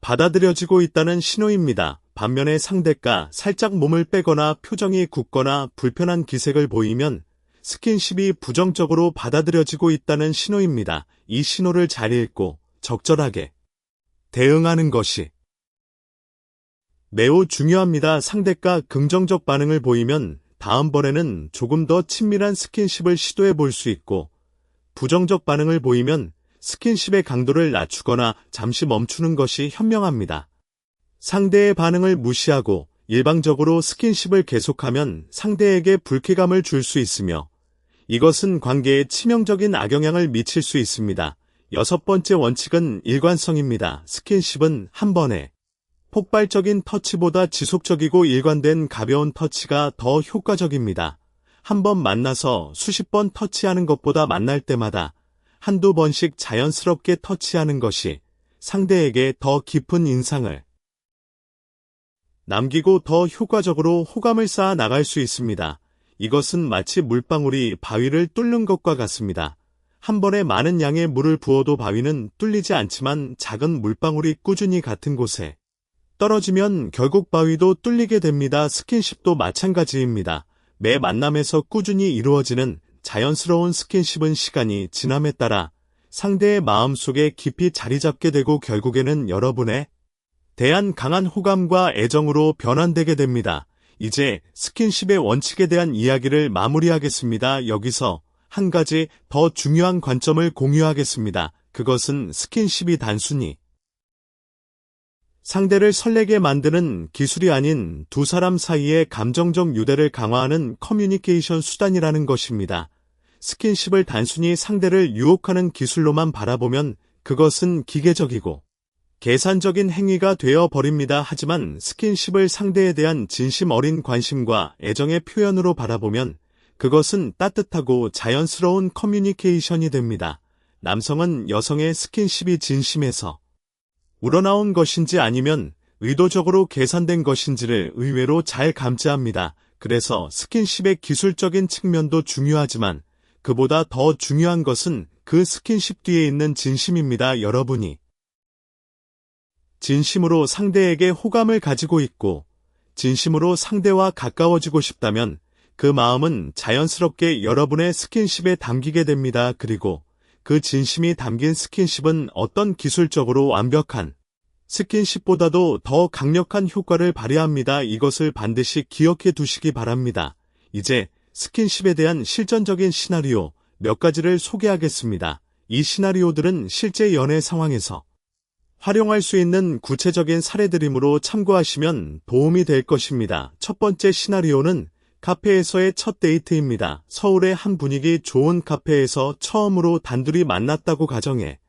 받아들여지고 있다는 신호입니다. 반면에 상대가 살짝 몸을 빼거나 표정이 굳거나 불편한 기색을 보이면 스킨십이 부정적으로 받아들여지고 있다는 신호입니다. 이 신호를 잘 읽고 적절하게 대응하는 것이 매우 중요합니다. 상대가 긍정적 반응을 보이면 다음번에는 조금 더 친밀한 스킨십을 시도해 볼 수 있고 부정적 반응을 보이면 스킨십의 강도를 낮추거나 잠시 멈추는 것이 현명합니다. 상대의 반응을 무시하고 일방적으로 스킨십을 계속하면 상대에게 불쾌감을 줄 수 있으며 이것은 관계에 치명적인 악영향을 미칠 수 있습니다. 여섯 번째 원칙은 일관성입니다. 스킨십은 한 번의 폭발적인 터치보다 지속적이고 일관된 가벼운 터치가 더 효과적입니다. 한 번 만나서 수십 번 터치하는 것보다 만날 때마다 한두 번씩 자연스럽게 터치하는 것이 상대에게 더 깊은 인상을 남기고 더 효과적으로 호감을 쌓아 나갈 수 있습니다. 이것은 마치 물방울이 바위를 뚫는 것과 같습니다. 한 번에 많은 양의 물을 부어도 바위는 뚫리지 않지만 작은 물방울이 꾸준히 같은 곳에 떨어지면 결국 바위도 뚫리게 됩니다. 스킨십도 마찬가지입니다. 매 만남에서 꾸준히 이루어지는 자연스러운 스킨십은 시간이 지남에 따라 상대의 마음속에 깊이 자리 잡게 되고 결국에는 여러분에 대한 강한 호감과 애정으로 변환되게 됩니다. 이제 스킨십의 원칙에 대한 이야기를 마무리하겠습니다. 여기서 한 가지 더 중요한 관점을 공유하겠습니다. 그것은 스킨십이 단순히 상대를 설레게 만드는 기술이 아닌 두 사람 사이의 감정적 유대를 강화하는 커뮤니케이션 수단이라는 것입니다. 스킨십을 단순히 상대를 유혹하는 기술로만 바라보면 그것은 기계적이고 계산적인 행위가 되어 버립니다. 하지만 스킨십을 상대에 대한 진심 어린 관심과 애정의 표현으로 바라보면 그것은 따뜻하고 자연스러운 커뮤니케이션이 됩니다. 남성은 여성의 스킨십이 진심에서 우러나온 것인지 아니면 의도적으로 계산된 것인지를 의외로 잘 감지합니다. 그래서 스킨십의 기술적인 측면도 중요하지만 그보다 더 중요한 것은 그 스킨십 뒤에 있는 진심입니다. 여러분이 진심으로 상대에게 호감을 가지고 있고 진심으로 상대와 가까워지고 싶다면 그 마음은 자연스럽게 여러분의 스킨십에 담기게 됩니다. 그리고 그 진심이 담긴 스킨십은 어떤 기술적으로 완벽한 스킨십보다도 더 강력한 효과를 발휘합니다. 이것을 반드시 기억해 두시기 바랍니다. 이제 스킨십에 대한 실전적인 시나리오 몇 가지를 소개하겠습니다. 이 시나리오들은 실제 연애 상황에서 활용할 수 있는 구체적인 사례들이므로 참고하시면 도움이 될 것입니다. 첫 번째 시나리오는 카페에서의 첫 데이트입니다. 서울의 한 분위기 좋은 카페에서 처음으로 단둘이 만났다고 가정해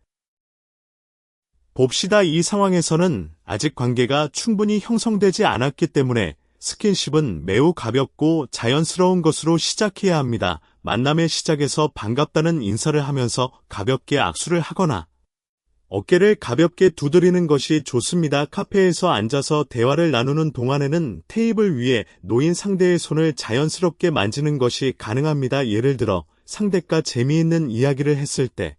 봅시다. 이 상황에서는 아직 관계가 충분히 형성되지 않았기 때문에 스킨십은 매우 가볍고 자연스러운 것으로 시작해야 합니다. 만남의 시작에서 반갑다는 인사를 하면서 가볍게 악수를 하거나 어깨를 가볍게 두드리는 것이 좋습니다. 카페에서 앉아서 대화를 나누는 동안에는 테이블 위에 놓인 상대의 손을 자연스럽게 만지는 것이 가능합니다. 예를 들어 상대가 재미있는 이야기를 했을 때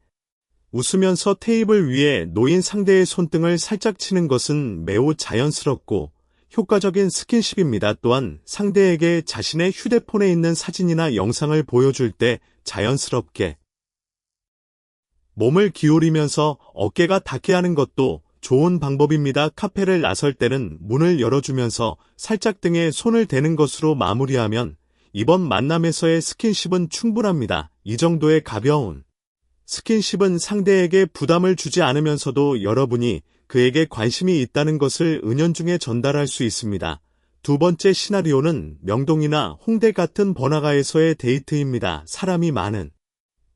웃으면서 테이블 위에 놓인 상대의 손등을 살짝 치는 것은 매우 자연스럽고 효과적인 스킨십입니다. 또한 상대에게 자신의 휴대폰에 있는 사진이나 영상을 보여줄 때 자연스럽게 몸을 기울이면서 어깨가 닿게 하는 것도 좋은 방법입니다. 카페를 나설 때는 문을 열어주면서 살짝 등에 손을 대는 것으로 마무리하면 이번 만남에서의 스킨십은 충분합니다. 이 정도의 가벼운 스킨십은 상대에게 부담을 주지 않으면서도 여러분이 그에게 관심이 있다는 것을 은연중에 전달할 수 있습니다. 두 번째 시나리오는 명동이나 홍대 같은 번화가에서의 데이트입니다. 사람이 많은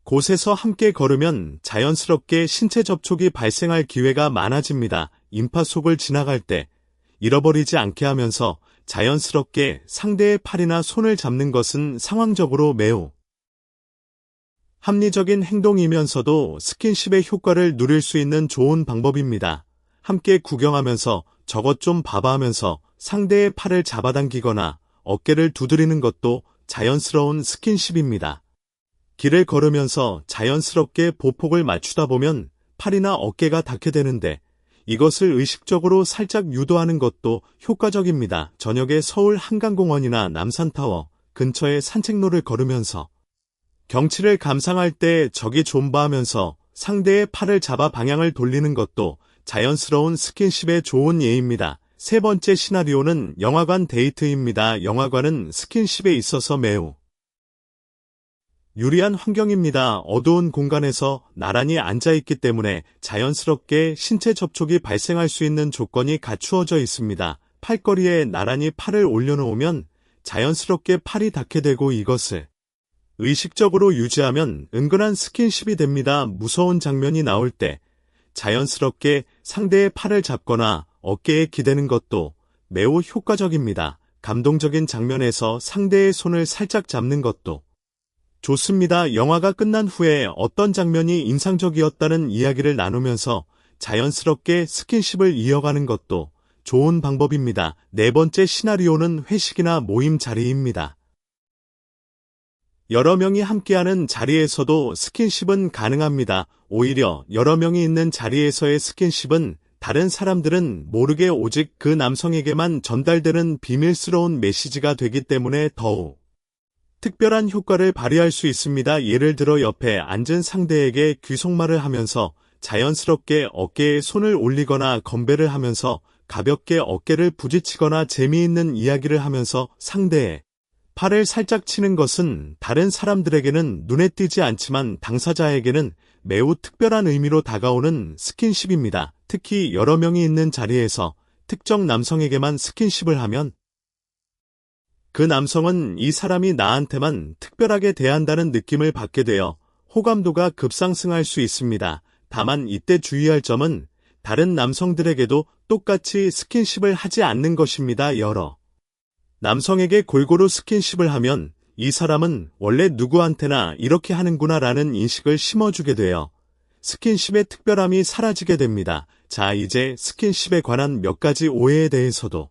곳에서 함께 걸으면 자연스럽게 신체 접촉이 발생할 기회가 많아집니다. 인파 속을 지나갈 때 잃어버리지 않게 하면서 자연스럽게 상대의 팔이나 손을 잡는 것은 상황적으로 매우 합리적인 행동이면서도 스킨십의 효과를 누릴 수 있는 좋은 방법입니다. 함께 구경하면서 저것 좀 봐봐 하면서 상대의 팔을 잡아당기거나 어깨를 두드리는 것도 자연스러운 스킨십입니다. 길을 걸으면서 자연스럽게 보폭을 맞추다 보면 팔이나 어깨가 닿게 되는데 이것을 의식적으로 살짝 유도하는 것도 효과적입니다. 저녁에 서울 한강공원이나 남산타워 근처의 산책로를 걸으면서 경치를 감상할 때 저기 좀 봐 하면서 상대의 팔을 잡아 방향을 돌리는 것도 자연스러운 스킨십의 좋은 예입니다. 세 번째 시나리오는 영화관 데이트입니다. 영화관은 스킨십에 있어서 매우 유리한 환경입니다. 어두운 공간에서 나란히 앉아있기 때문에 자연스럽게 신체 접촉이 발생할 수 있는 조건이 갖추어져 있습니다. 팔걸이에 나란히 팔을 올려놓으면 자연스럽게 팔이 닿게 되고 이것을 의식적으로 유지하면 은근한 스킨십이 됩니다. 무서운 장면이 나올 때 자연스럽게 상대의 팔을 잡거나 어깨에 기대는 것도 매우 효과적입니다. 감동적인 장면에서 상대의 손을 살짝 잡는 것도 좋습니다. 영화가 끝난 후에 어떤 장면이 인상적이었다는 이야기를 나누면서 자연스럽게 스킨십을 이어가는 것도 좋은 방법입니다. 네 번째 시나리오는 회식이나 모임 자리입니다. 여러 명이 함께하는 자리에서도 스킨십은 가능합니다. 오히려 여러 명이 있는 자리에서의 스킨십은 다른 사람들은 모르게 오직 그 남성에게만 전달되는 비밀스러운 메시지가 되기 때문에 더욱 특별한 효과를 발휘할 수 있습니다. 예를 들어 옆에 앉은 상대에게 귀속말을 하면서 자연스럽게 어깨에 손을 올리거나 건배를 하면서 가볍게 어깨를 부딪히거나 재미있는 이야기를 하면서 상대의 팔을 살짝 치는 것은 다른 사람들에게는 눈에 띄지 않지만 당사자에게는 매우 특별한 의미로 다가오는 스킨십입니다. 특히 여러 명이 있는 자리에서 특정 남성에게만 스킨십을 하면 그 남성은 이 사람이 나한테만 특별하게 대한다는 느낌을 받게 되어 호감도가 급상승할 수 있습니다. 다만 이때 주의할 점은 다른 남성들에게도 똑같이 스킨십을 하지 않는 것입니다. 여러 남성에게 골고루 스킨십을 하면 이 사람은 원래 누구한테나 이렇게 하는구나 라는 인식을 심어주게 되어 스킨십의 특별함이 사라지게 됩니다. 자, 이제 스킨십에 관한 몇 가지 오해에 대해서도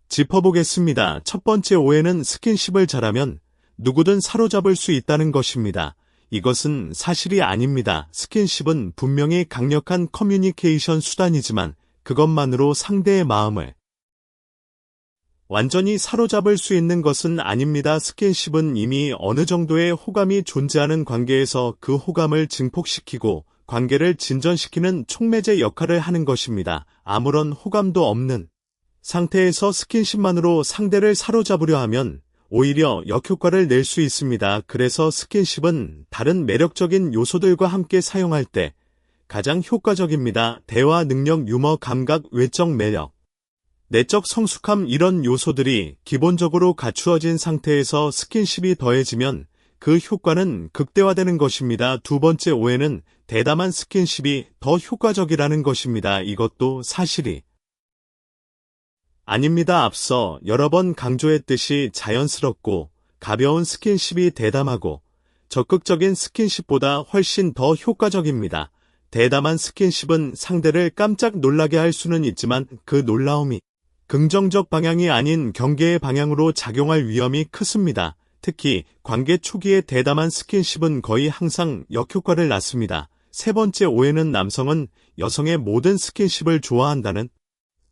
짚어보겠습니다. 첫 번째 오해는 스킨십을 잘하면 누구든 사로잡을 수 있다는 것입니다. 이것은 사실이 아닙니다. 스킨십은 분명히 강력한 커뮤니케이션 수단이지만 그것만으로 상대의 마음을 완전히 사로잡을 수 있는 것은 아닙니다. 스킨십은 이미 어느 정도의 호감이 존재하는 관계에서 그 호감을 증폭시키고 관계를 진전시키는 촉매제 역할을 하는 것입니다. 아무런 호감도 없는 상태에서 스킨십만으로 상대를 사로잡으려 하면 오히려 역효과를 낼 수 있습니다. 그래서 스킨십은 다른 매력적인 요소들과 함께 사용할 때 가장 효과적입니다. 대화 능력, 유머, 감각, 외적 매력, 내적 성숙함 이런 요소들이 기본적으로 갖추어진 상태에서 스킨십이 더해지면 그 효과는 극대화되는 것입니다. 두 번째 오해는 대담한 스킨십이 더 효과적이라는 것입니다. 이것도 사실이 아닙니다. 앞서 여러 번 강조했듯이 자연스럽고 가벼운 스킨십이 대담하고 적극적인 스킨십보다 훨씬 더 효과적입니다. 대담한 스킨십은 상대를 깜짝 놀라게 할 수는 있지만 그 놀라움이 긍정적 방향이 아닌 경계의 방향으로 작용할 위험이 크습니다. 특히 관계 초기의 대담한 스킨십은 거의 항상 역효과를 낳습니다. 세 번째 오해는 남성은 여성의 모든 스킨십을 좋아한다는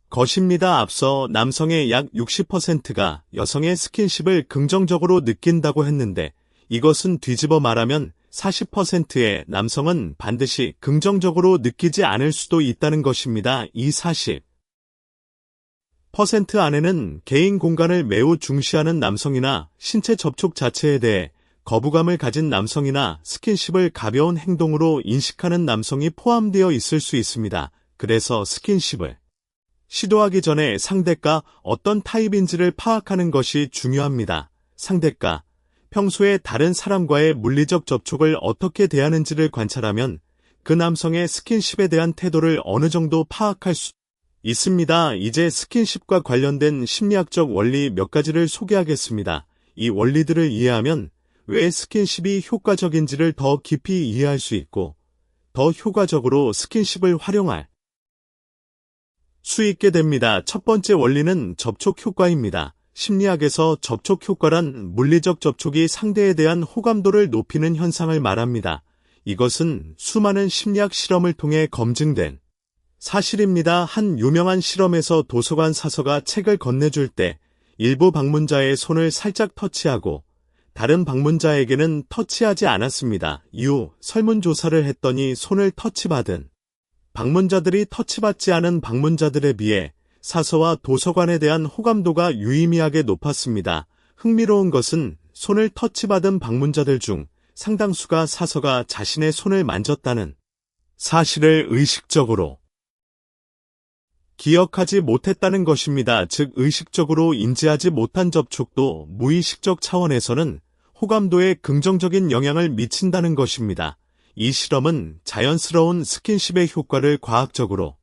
것입니다. 앞서 남성의 약 60%가 여성의 스킨십을 긍정적으로 느낀다고 했는데 이것은 뒤집어 말하면 40%의 남성은 반드시 긍정적으로 느끼지 않을 수도 있다는 것입니다. 이 40% 안에는 개인 공간을 매우 중시하는 남성이나 신체 접촉 자체에 대해 거부감을 가진 남성이나 스킨십을 가벼운 행동으로 인식하는 남성이 포함되어 있을 수 있습니다. 그래서 스킨십을 시도하기 전에 상대가 어떤 타입인지를 파악하는 것이 중요합니다. 상대가 평소에 다른 사람과의 물리적 접촉을 어떻게 대하는지를 관찰하면 그 남성의 스킨십에 대한 태도를 어느 정도 파악할 수 있습니다. 이제 스킨십과 관련된 심리학적 원리 몇 가지를 소개하겠습니다. 이 원리들을 이해하면 왜 스킨십이 효과적인지를 더 깊이 이해할 수 있고 더 효과적으로 스킨십을 활용할 수 있게 됩니다. 첫 번째 원리는 접촉 효과입니다. 심리학에서 접촉 효과란 물리적 접촉이 상대에 대한 호감도를 높이는 현상을 말합니다. 이것은 수많은 심리학 실험을 통해 검증된 사실입니다. 한 유명한 실험에서 도서관 사서가 책을 건네줄 때 일부 방문자의 손을 살짝 터치하고 다른 방문자에게는 터치하지 않았습니다. 이후 설문조사를 했더니 손을 터치받은 방문자들이 터치받지 않은 방문자들에 비해 사서와 도서관에 대한 호감도가 유의미하게 높았습니다. 흥미로운 것은 손을 터치받은 방문자들 중 상당수가 사서가 자신의 손을 만졌다는 사실을 의식적으로 기억하지 못했다는 것입니다. 즉 의식적으로 인지하지 못한 접촉도 무의식적 차원에서는 호감도에 긍정적인 영향을 미친다는 것입니다. 이 실험은 자연스러운 스킨십의 효과를 과학적으로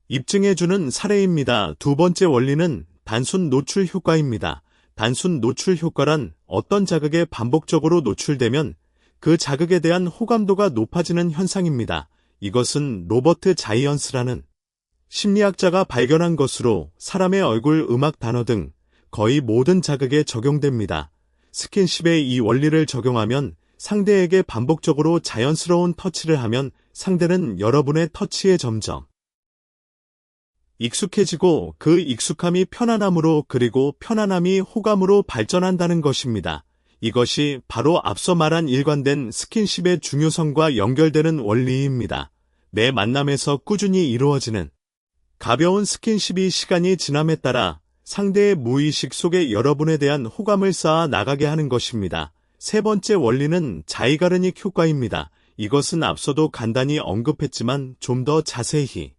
입증해주는 사례입니다. 두 번째 원리는 단순 노출 효과입니다. 단순 노출 효과란 어떤 자극에 반복적으로 노출되면 그 자극에 대한 호감도가 높아지는 현상입니다. 이것은 로버트 자이언스라는 심리학자가 발견한 것으로 사람의 얼굴, 음악, 단어 등 거의 모든 자극에 적용됩니다. 스킨십에 이 원리를 적용하면 상대에게 반복적으로 자연스러운 터치를 하면 상대는 여러분의 터치에 점점 익숙해지고 그 익숙함이 편안함으로 그리고 편안함이 호감으로 발전한다는 것입니다. 이것이 바로 앞서 말한 일관된 스킨십의 중요성과 연결되는 원리입니다. 매 만남에서 꾸준히 이루어지는 가벼운 스킨십이 시간이 지남에 따라 상대의 무의식 속에 여러분에 대한 호감을 쌓아 나가게 하는 것입니다. 세 번째 원리는 자이가르닉 효과입니다. 이것은 앞서도 간단히 언급했지만 좀 더 자세히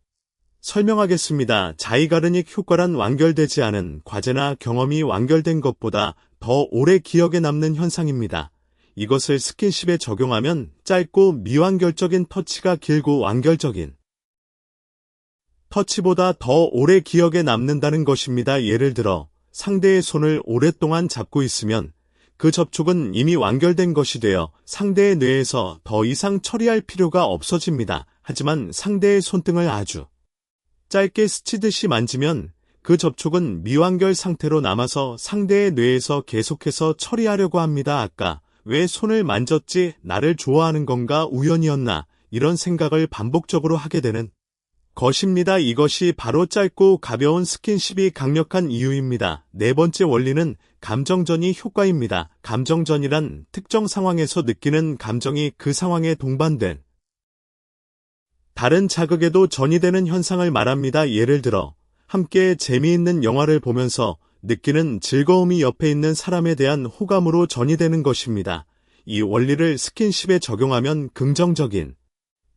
설명하겠습니다. 자이가르닉 효과란 완결되지 않은 과제나 경험이 완결된 것보다 더 오래 기억에 남는 현상입니다. 이것을 스킨십에 적용하면 짧고 미완결적인 터치가 길고 완결적인 터치보다 더 오래 기억에 남는다는 것입니다. 예를 들어 상대의 손을 오랫동안 잡고 있으면 그 접촉은 이미 완결된 것이 되어 상대의 뇌에서 더 이상 처리할 필요가 없어집니다. 하지만 상대의 손등을 아주 짧게 스치듯이 만지면 그 접촉은 미완결 상태로 남아서 상대의 뇌에서 계속해서 처리하려고 합니다. 아까 왜 손을 만졌지? 나를 좋아하는 건가? 우연이었나? 이런 생각을 반복적으로 하게 되는 것입니다. 이것이 바로 짧고 가벼운 스킨십이 강력한 이유입니다. 네 번째 원리는 감정전이 효과입니다. 감정전이란 특정 상황에서 느끼는 감정이 그 상황에 동반된 다른 자극에도 전이되는 현상을 말합니다. 예를 들어 함께 재미있는 영화를 보면서 느끼는 즐거움이 옆에 있는 사람에 대한 호감으로 전이되는 것입니다. 이 원리를 스킨십에 적용하면 긍정적인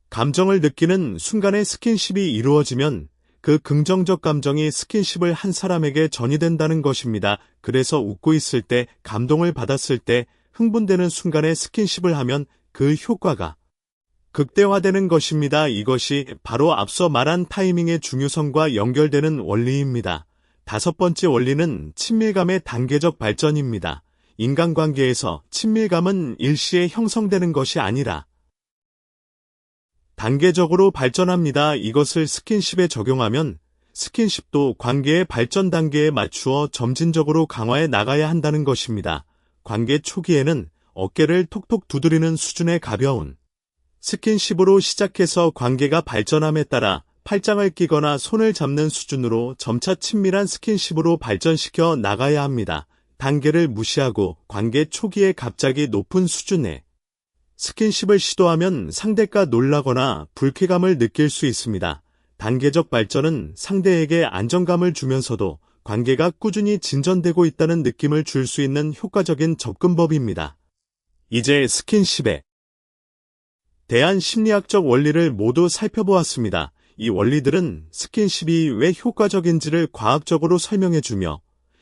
감정을 느끼는 순간에 스킨십이 이루어지면 그 긍정적 감정이 스킨십을 한 사람에게 전이된다는 것입니다. 그래서 웃고 있을 때, 감동을 받았을 때, 흥분되는 순간에 스킨십을 하면 그 효과가 극대화되는 것입니다. 이것이 바로 앞서 말한 타이밍의 중요성과 연결되는 원리입니다. 다섯 번째 원리는 친밀감의 단계적 발전입니다. 인간관계에서 친밀감은 일시에 형성되는 것이 아니라 단계적으로 발전합니다. 이것을 스킨십에 적용하면 스킨십도 관계의 발전 단계에 맞추어 점진적으로 강화해 나가야 한다는 것입니다. 관계 초기에는 어깨를 톡톡 두드리는 수준의 가벼운 스킨십으로 시작해서 관계가 발전함에 따라 팔짱을 끼거나 손을 잡는 수준으로 점차 친밀한 스킨십으로 발전시켜 나가야 합니다. 단계를 무시하고 관계 초기에 갑자기 높은 수준의 스킨십을 시도하면 상대가 놀라거나 불쾌감을 느낄 수 있습니다. 단계적 발전은 상대에게 안정감을 주면서도 관계가 꾸준히 진전되고 있다는 느낌을 줄 수 있는 효과적인 접근법입니다. 이제 스킨십에 대한 심리학적 원리를 모두 살펴보았습니다. 이 원리들은 스킨십이 왜 효과적인지를 과학적으로 설명해주며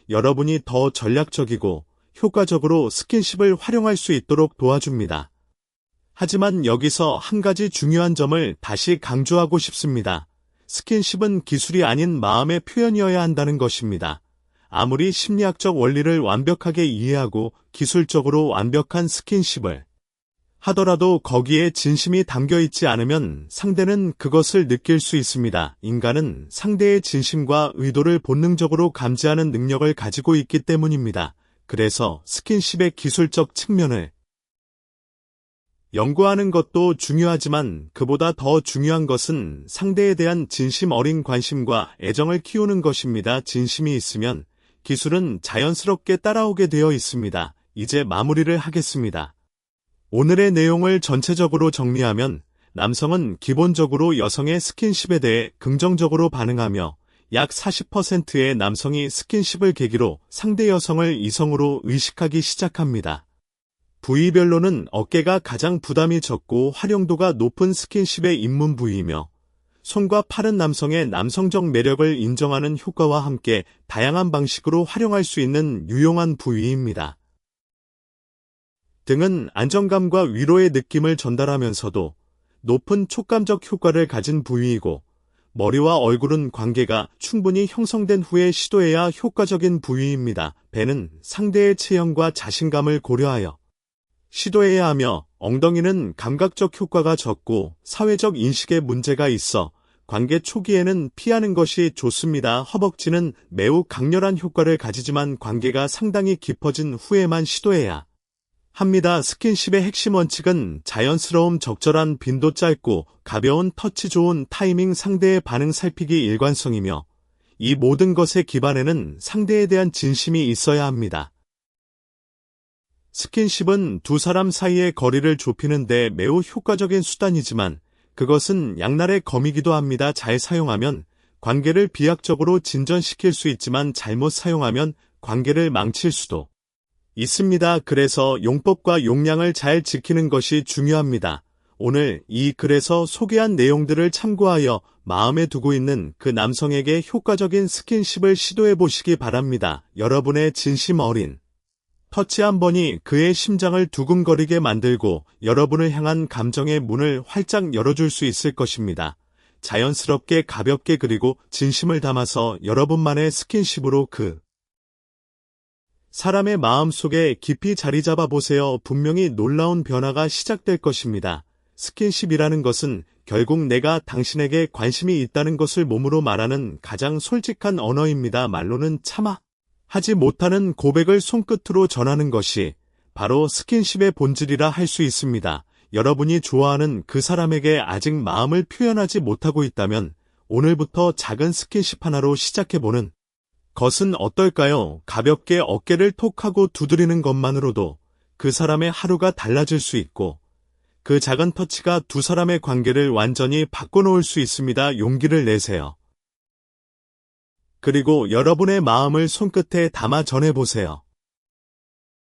여러분이 더 전략적이고 효과적으로 스킨십을 활용할 수 있도록 도와줍니다. 하지만 여기서 한 가지 중요한 점을 다시 강조하고 싶습니다. 스킨십은 기술이 아닌 마음의 표현이어야 한다는 것입니다. 아무리 심리학적 원리를 완벽하게 이해하고 기술적으로 완벽한 스킨십을 하더라도 거기에 진심이 담겨 있지 않으면 상대는 그것을 느낄 수 있습니다. 인간은 상대의 진심과 의도를 본능적으로 감지하는 능력을 가지고 있기 때문입니다. 그래서 스킨십의 기술적 측면을 연구하는 것도 중요하지만 그보다 더 중요한 것은 상대에 대한 진심 어린 관심과 애정을 키우는 것입니다. 진심이 있으면 기술은 자연스럽게 따라오게 되어 있습니다. 이제 마무리를 하겠습니다. 오늘의 내용을 전체적으로 정리하면 남성은 기본적으로 여성의 스킨십에 대해 긍정적으로 반응하며 약 40%의 남성이 스킨십을 계기로 상대 여성을 이성으로 의식하기 시작합니다. 부위별로는 어깨가 가장 부담이 적고 활용도가 높은 스킨십의 입문 부위이며 손과 팔은 남성의 남성적 매력을 인정하는 효과와 함께 다양한 방식으로 활용할 수 있는 유용한 부위입니다. 등은 안정감과 위로의 느낌을 전달하면서도 높은 촉감적 효과를 가진 부위이고 머리와 얼굴은 관계가 충분히 형성된 후에 시도해야 효과적인 부위입니다. 배는 상대의 체형과 자신감을 고려하여 시도해야 하며 엉덩이는 감각적 효과가 적고 사회적 인식에 문제가 있어 관계 초기에는 피하는 것이 좋습니다. 허벅지는 매우 강렬한 효과를 가지지만 관계가 상당히 깊어진 후에만 시도해야 합니다. 스킨십의 핵심 원칙은 자연스러움, 적절한 빈도, 짧고 가벼운 터치, 좋은 타이밍, 상대의 반응 살피기, 일관성이며 이 모든 것의 기반에는 상대에 대한 진심이 있어야 합니다. 스킨십은 두 사람 사이의 거리를 좁히는 데 매우 효과적인 수단이지만 그것은 양날의 검이기도 합니다. 잘 사용하면 관계를 비약적으로 진전시킬 수 있지만 잘못 사용하면 관계를 망칠 수도 있습니다. 그래서 용법과 용량을 잘 지키는 것이 중요합니다. 오늘 이 글에서 소개한 내용들을 참고하여 마음에 두고 있는 그 남성에게 효과적인 스킨십을 시도해 보시기 바랍니다. 여러분의 진심 어린 터치 한 번이 그의 심장을 두근거리게 만들고 여러분을 향한 감정의 문을 활짝 열어줄 수 있을 것입니다. 자연스럽게 가볍게 그리고 진심을 담아서 여러분만의 스킨십으로 그 사람의 마음속에 깊이 자리 잡아 보세요. 분명히 놀라운 변화가 시작될 것입니다. 스킨십이라는 것은 결국 내가 당신에게 관심이 있다는 것을 몸으로 말하는 가장 솔직한 언어입니다. 말로는 차마 하지 못하는 고백을 손끝으로 전하는 것이 바로 스킨십의 본질이라 할 수 있습니다. 여러분이 좋아하는 그 사람에게 아직 마음을 표현하지 못하고 있다면 오늘부터 작은 스킨십 하나로 시작해보는 것은 어떨까요? 가볍게 어깨를 톡 하고 두드리는 것만으로도 그 사람의 하루가 달라질 수 있고 그 작은 터치가 두 사람의 관계를 완전히 바꿔놓을 수 있습니다. 용기를 내세요. 그리고 여러분의 마음을 손끝에 담아 전해보세요.